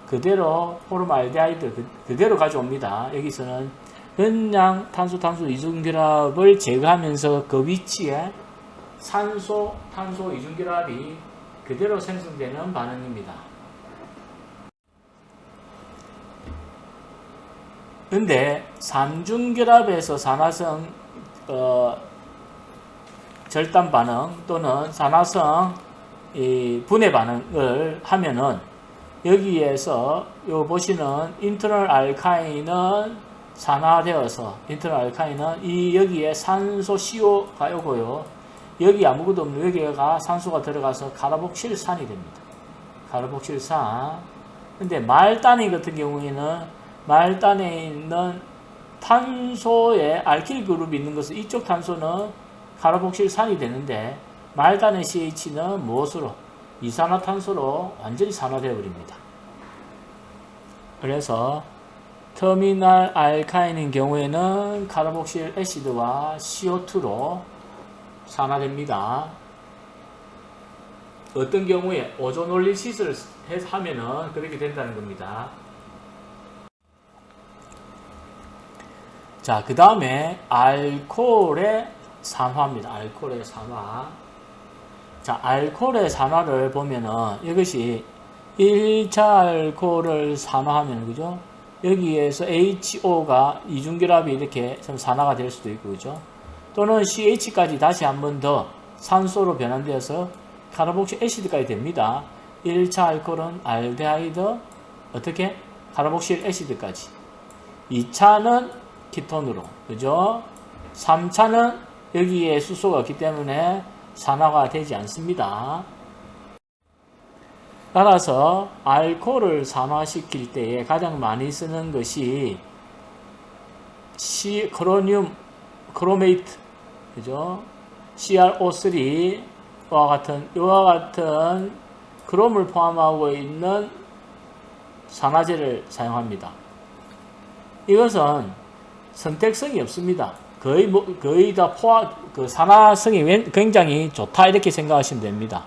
그대로 호르말데하이드 그대로 가져옵니다. 여기서는 그냥 탄소 이중결합을 제거하면서 그 위치에 산소 이중결합이 그대로 생성되는 반응입니다. 근데 삼중결합에서 산화성 절단 반응 또는 산화성 분해 반응을 하면은 여기에서 요 보시는 인터널 알카인은 산화되어서 인터널 알카인은 이 여기에 산소 CO가 오고요. 여기 아무것도 없는 여기가 산소가 들어가서 카르복실산이 됩니다. 카르복실산. 근데 말단위 같은 경우에는 말단에 있는 탄소에 알킬 그룹이 있는 것은 이쪽 탄소는 카르복실산이 되는데 말단의 CH는 무엇으로? 이산화탄소로 완전히 산화되어 버립니다. 그래서 터미널 알카인인 경우에는 카르복실 애시드와 CO2로 산화됩니다. 어떤 경우에 오존올리시스를 하면은 그렇게 된다는 겁니다. 자, 그 다음에 알코올의 산화입니다. 알코올의 산화. 자, 알코올의 산화를 보면은 이것이 1차 알코올을 산화하면, 그죠? 여기에서 HO가 이중결합이 이렇게 산화가 될 수도 있고, 그죠? 또는 CH까지 다시 한 번 더 산소로 변환되어서 카르복실 애시드까지 됩니다. 1차 알코올은 알데하이드, 어떻게? 카르복실 애시드까지. 2차는 키톤으로, 그죠? 3차는 여기에 수소가 없기 때문에 산화가 되지 않습니다. 따라서 알코올을 산화시킬 때에 가장 많이 쓰는 것이 크로메이트, 그죠? CrO3와 같은 이와 같은 크롬을 포함하고 있는 산화제를 사용합니다. 이것은 선택성이 없습니다. 거의 다 산화성이 굉장히 좋다 이렇게 생각하시면 됩니다.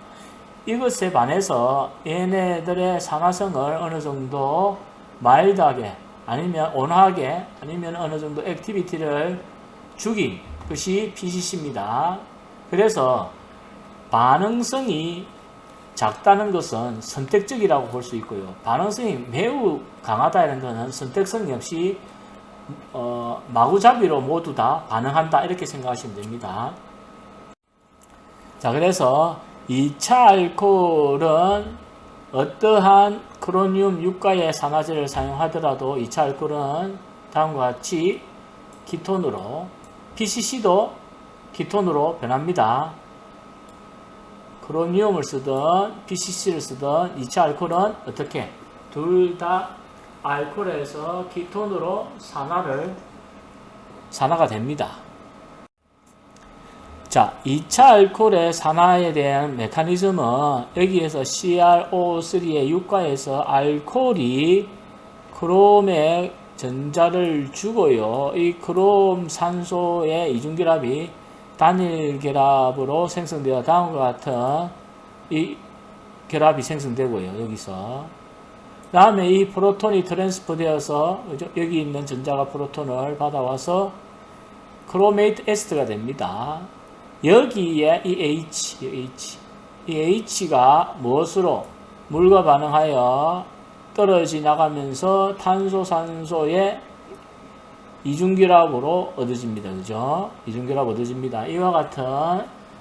이것에 반해서 얘네들의 산화성을 어느 정도 마일드하게 아니면 온화하게 아니면 어느 정도 액티비티를 죽인 것이 PCC입니다. 그래서 반응성이 작다는 것은 선택적이라고 볼 수 있고요. 반응성이 매우 강하다는 것은 선택성이 없이 마구잡이로 모두 다 반응한다 이렇게 생각하시면 됩니다. 자, 그래서 2차 알코올은 어떠한 크로뇽 유가의 산화제를 사용하더라도 2차 알코올은 다음과 같이 키톤으로, PCC도 키톤으로 변합니다. 크로뇽을 쓰든 PCC를 쓰든 2차 알코올은 어떻게? 둘 다 알코올에서 키톤으로 산화가 됩니다. 자, 2차 알코올의 산화에 대한 메커니즘은 여기에서 CrO3의 유가에서 알코올이 크롬의 전자를 주고요. 이 크롬 산소의 이중결합이 단일 결합으로 생성되어 다음과 같은 이 결합이 생성되고요. 여기서 다음에 이 프로톤이 트랜스퍼 되어서 여기 있는 전자가 프로톤을 받아와서 크로메이트 에스트가 됩니다. 여기에 이 H가 무엇으로 물과 반응하여 떨어져 나가면서 탄소, 산소의 이중결합으로 얻어집니다. 그죠? 이중결합 얻어집니다. 이와 같은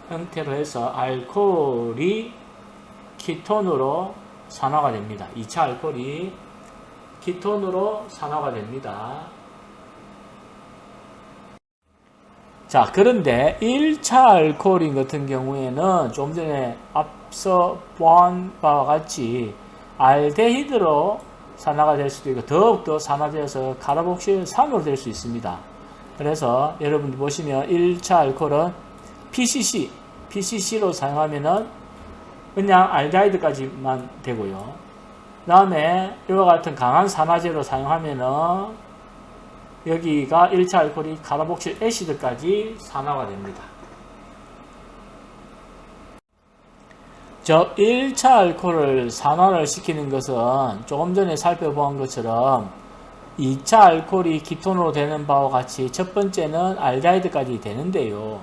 형태로 해서 알코올이 키톤으로 산화가 됩니다. 2차 알코올이 키톤으로 산화가 됩니다. 자, 그런데 1차 알코올인 같은 경우에는 좀 전에 앞서 보한 바와 같이 알데히드로 산화가 될 수도 있고 더욱더 산화되어서 카르복실 산으로 될 수 있습니다. 그래서 여러분들 보시면 1차 알코올은 PCC로 사용하면은 그냥 알데하이드까지만 되고요. 그 다음에 이와 같은 강한 산화제로 사용하면은 여기가 1차 알코올이 카르복실 애시드까지 산화가 됩니다. 즉 1차 알코올을 산화를 시키는 것은 조금 전에 살펴본 것처럼 2차 알코올이 키톤으로 되는 바와 같이 첫 번째는 알데하이드까지 되는데요.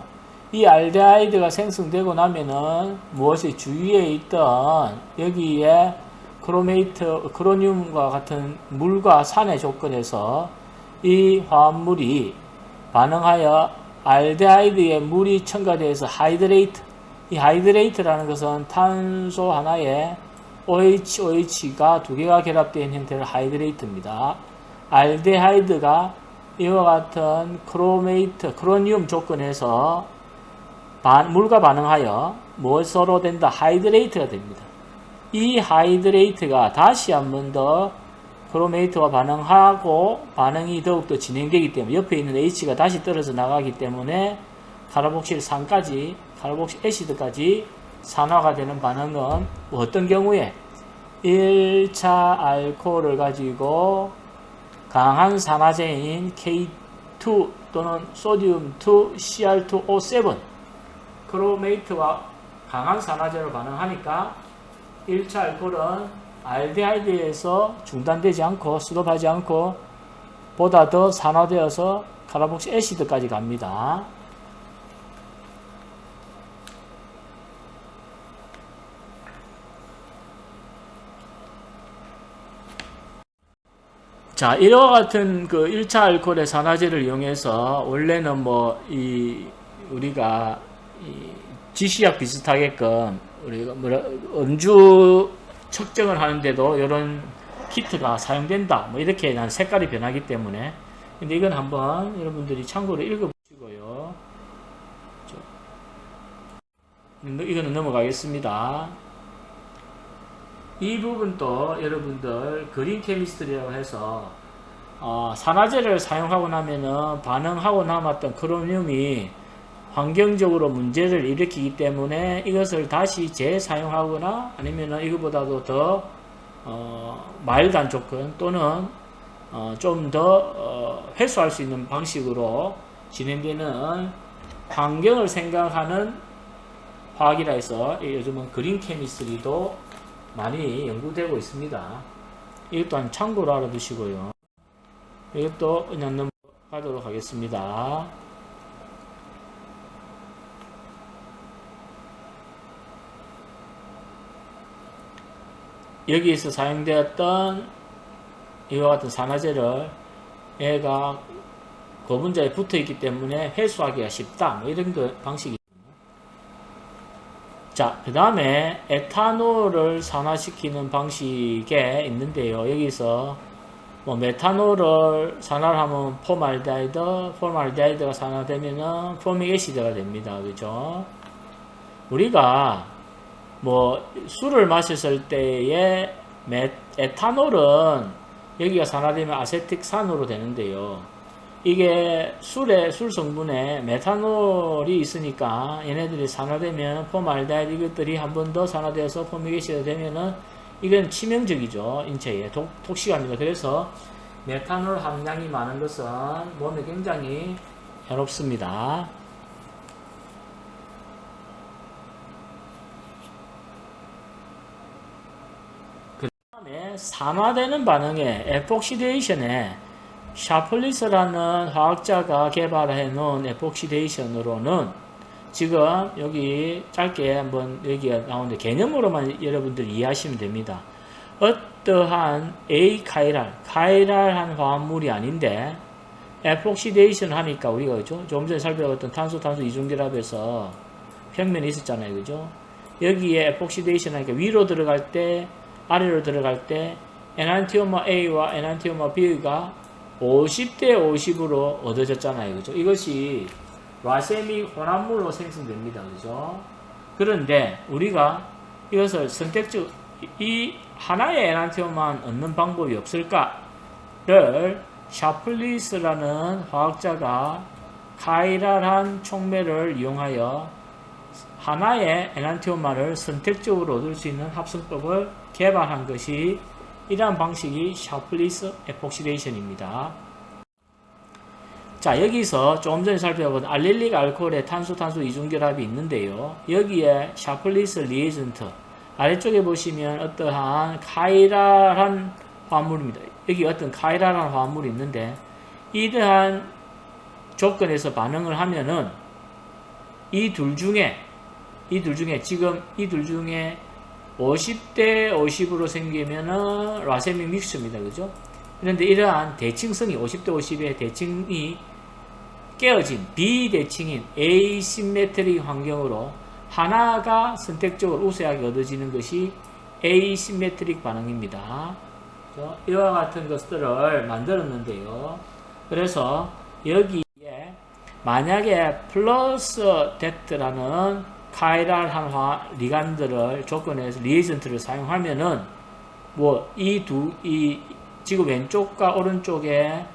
이 알데하이드가 생성되고 나면은 무엇이 주위에 있던 여기에 크로늄과 같은 물과 산의 조건에서 이 화합물이 반응하여 알데하이드에 물이 첨가되어서 하이드레이트, 이 하이드레이트라는 것은 탄소 하나에 OH가 두 개가 결합된 형태를 하이드레이트입니다. 알데하이드가 이와 같은 크로늄 조건에서 물과 반응하여 무엇으로 된다? 하이드레이트가 됩니다. 이 하이드레이트가 다시 한 번 더 크로메이트와 반응하고 반응이 더욱더 진행되기 때문에 옆에 있는 H가 다시 떨어져 나가기 때문에 카르복실 산까지 카르복실 애시드까지 산화가 되는 반응은 어떤 경우에 1차 알코올을 가지고 강한 산화제인 K2 또는 소디움 2 Cr2O7 크로메이트와 강한 산화제로 반응하니까 1차 알코올은 알데하이드에서 중단되지 않고 스톱하지 않고 보다 더 산화되어서 카르복실 애시드까지 갑니다. 자, 이와 같은 그 1차 알코올의 산화제를 이용해서 원래는 우리가 지시약 비슷하게끔 우리가 음주 측정을 하는데도 이런 키트가 사용된다. 이렇게 난 색깔이 변하기 때문에. 근데 이건 한번 여러분들이 참고로 읽어보시고요. 이거는 넘어가겠습니다. 이 부분도 여러분들 그린 케미스트리라고 해서 산화제를 사용하고 나면은 반응하고 남았던 크로늄이 환경적으로 문제를 일으키기 때문에 이것을 다시 재사용하거나 아니면 이거보다도 더 마일드한 조건 또는 좀 더 회수할 수 있는 방식으로 진행되는 환경을 생각하는 화학이라 해서 요즘은 그린 케미스트리도 많이 연구되고 있습니다. 이것 또한 참고로 알아두시고요. 이것도 그냥 넘어가도록 하겠습니다. 여기에서 사용되었던 이와 같은 산화제를 얘가 고분자에 붙어 있기 때문에 회수하기가 쉽다. 이런 방식이. 자, 그 다음에 에탄올을 산화시키는 방식에 있는데요. 여기서 메탄올을 산화를 하면 포말데하이드가 산화되면은 포믹 애시드가 됩니다. 그죠? 우리가 술을 마셨을 때의 에탄올은 여기가 산화되면 아세틱산으로 되는데요. 이게 술 성분에 메탄올이 있으니까 얘네들이 산화되면 포말데하이드 이것들이 한 번 더 산화되어서 포믹애시드가 되면은 이건 치명적이죠. 인체에 톡식합니다. 그래서 메탄올 함량이 많은 것은 몸에 굉장히 해롭습니다. 다음에 산화되는 반응에 에폭시데이션에 샤플리스라는 화학자가 개발해 놓은 에폭시데이션으로는 지금 여기 짧게 한번 여기가 나오는데 개념으로만 여러분들 이해하시면 됩니다. 어떠한 카이랄한 화합물이 아닌데 에폭시데이션 하니까 우리가 그죠? 조금 전에 살펴봤던 탄소 이중결합에서 평면이 있었잖아요. 그죠? 여기에 에폭시데이션 하니까 위로 들어갈 때 아래로 들어갈 때 에난티오마 A와 에난티오마 B가 50대 50으로 얻어졌잖아요. 그죠? 이것이 라셈이 혼합물로 생성됩니다. 그죠? 그런데 우리가 이것을 선택적 이 하나의 에난티오만 얻는 방법이 없을까를 샤플리스라는 화학자가 카이랄한 촉매를 이용하여 하나의 에난티오만을 선택적으로 얻을 수 있는 합성법을 개발한 것이 이러한 방식이 샤플리스 에폭시데이션입니다. 자, 여기서 조금 전에 살펴본 알릴릭 알코올의 탄소 이중결합이 있는데요. 여기에 샤플리스 리에이전트 아래쪽에 보시면 어떠한 카이랄한 화합물입니다. 여기 어떤 카이랄한 화합물이 있는데 이러한 조건에서 반응을 하면은 이 둘 중에 지금 이 둘 중에 50대 50으로 생기면은 라셈믹 믹스입니다. 그죠? 그런데 이러한 대칭성이 50대 50의 대칭이 깨어진 비대칭인 에이시메트릭 환경으로 하나가 선택적으로 우세하게 얻어지는 것이 에이시메트릭 반응입니다. 그죠? 이와 같은 것들을 만들었는데요. 그래서 여기에 만약에 플러스 데트라는 카이랄한 리간드를 조건에서 리에이전트를 사용하면은 이 지금 왼쪽과 오른쪽의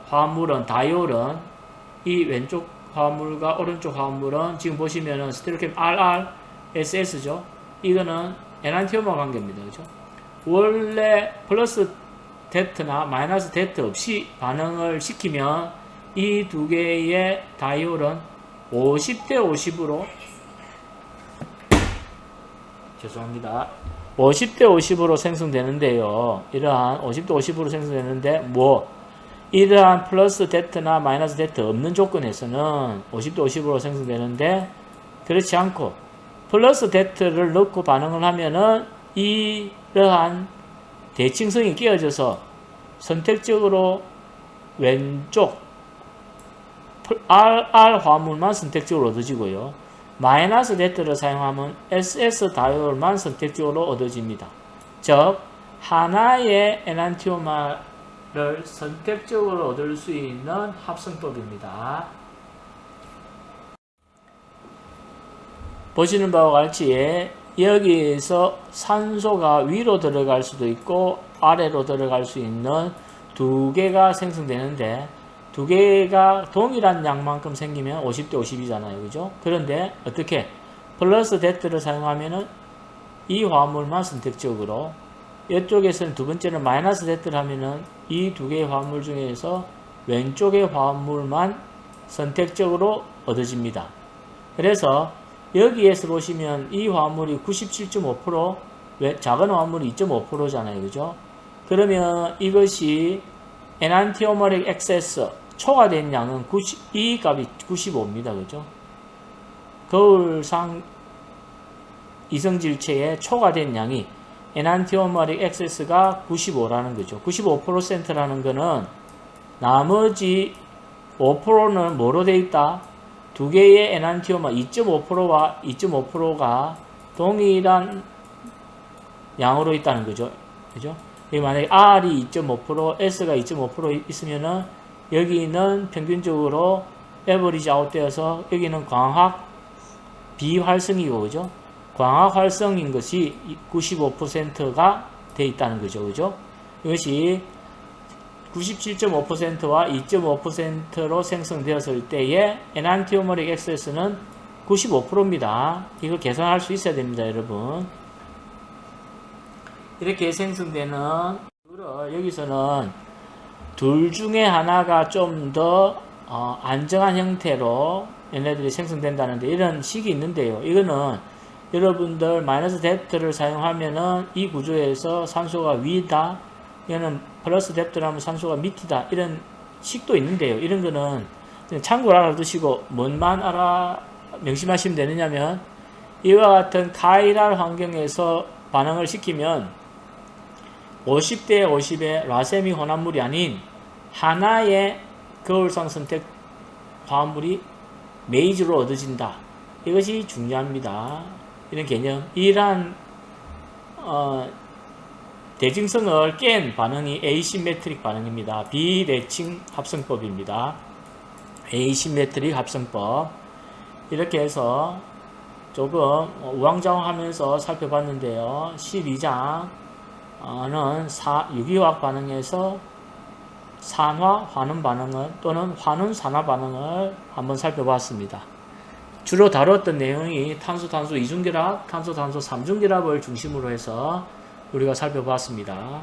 화합물은 다이올은 이 왼쪽 화합물과 오른쪽 화합물은 지금 보시면은 스테레오켐 RRSS죠. 이거는 에난티오마 관계입니다. 그죠? 원래 플러스 데트나 마이너스 데트 없이 반응을 시키면 이 두 개의 다이올은 50대 50으로 50대 50으로 생성되는데요. 이러한 50대 50으로 생성되는데 이러한 플러스 데트나 마이너스 데트 없는 조건에서는 50대 50으로 생성되는데 그렇지 않고 플러스 데트를 넣고 반응을 하면은 이러한 대칭성이 끼어져서 선택적으로 왼쪽 RR 화합물만 선택적으로 얻어지고요. 마이너스 데트를 사용하면 SS 다이올만 선택적으로 얻어집니다. 즉 하나의 에난티오마를 선택적으로 얻을 수 있는 합성법입니다. 보시는 바와 같이 여기에서 산소가 위로 들어갈 수도 있고 아래로 들어갈 수 있는 두 개가 생성되는데 두 개가 동일한 양만큼 생기면 50대 50이잖아요. 그죠? 그런데 어떻게 플러스 데트를 사용하면은 이 화합물만 선택적으로 이쪽에서는 두 번째는 마이너스 데트를 하면은 이 두 개의 화합물 중에서 왼쪽의 화합물만 선택적으로 얻어집니다. 그래서 여기에서 보시면 이 화합물이 97.5% 작은 화합물이 2.5%잖아요. 그죠? 그러면 이것이 에난티오머릭 엑세스 초과된 양은 이 값이 95입니다. 그죠? 거울상 이성질체의 초과된 양이 에난티오머릭 엑세스가 95라는 거죠. 95%라는 거는 나머지 5%는 뭐로 되어 있다? 두 개의 에난티오마 2.5%와 2.5%가 동일한 양으로 있다는 거죠. 그죠? 만약에 R이 2.5%, S가 2.5% 있으면은 여기는 평균적으로 에버리지 아웃되어서 여기는 광학 비활성이고, 그죠? 광학 활성인 것이 95%가 되어 있다는 거죠. 그죠? 이것이 97.5%와 2.5%로 생성되었을 때의 에난티오머릭 엑세스는 95%입니다. 이거 계산할 수 있어야 됩니다, 여러분. 이렇게 생성되는 여기서는 둘 중에 하나가 좀 더 안정한 형태로 얘네들이 생성된다는데 이런 식이 있는데요. 이거는 여러분들 마이너스 뎁트를 사용하면은 이 구조에서 산소가 위다, 얘는 플러스 뎁트를 하면 산소가 밑이다, 이런 식도 있는데요. 이런 거는 참고로 알아두시고 뭔만 명심하시면 되느냐면, 이와 같은 카이랄 환경에서 반응을 시키면 50대 50의 라세미 혼합물이 아닌 하나의 거울상 선택 화합물이 메이저로 얻어진다. 이것이 중요합니다. 이런 개념. 이러한 대칭성을 깬 반응이 에이시메트릭 반응입니다. 비대칭 합성법입니다. 에이시메트릭 합성법. 이렇게 해서 조금 우왕좌왕하면서 살펴봤는데요. 12장은 유기화학 반응에서 산화 환원 반응을 또는 환원 산화 반응을 한번 살펴봤습니다. 주로 다뤘던 내용이 탄소-탄소 이중결합, 탄소-탄소 삼중결합을 중심으로 해서 우리가 살펴봤습니다.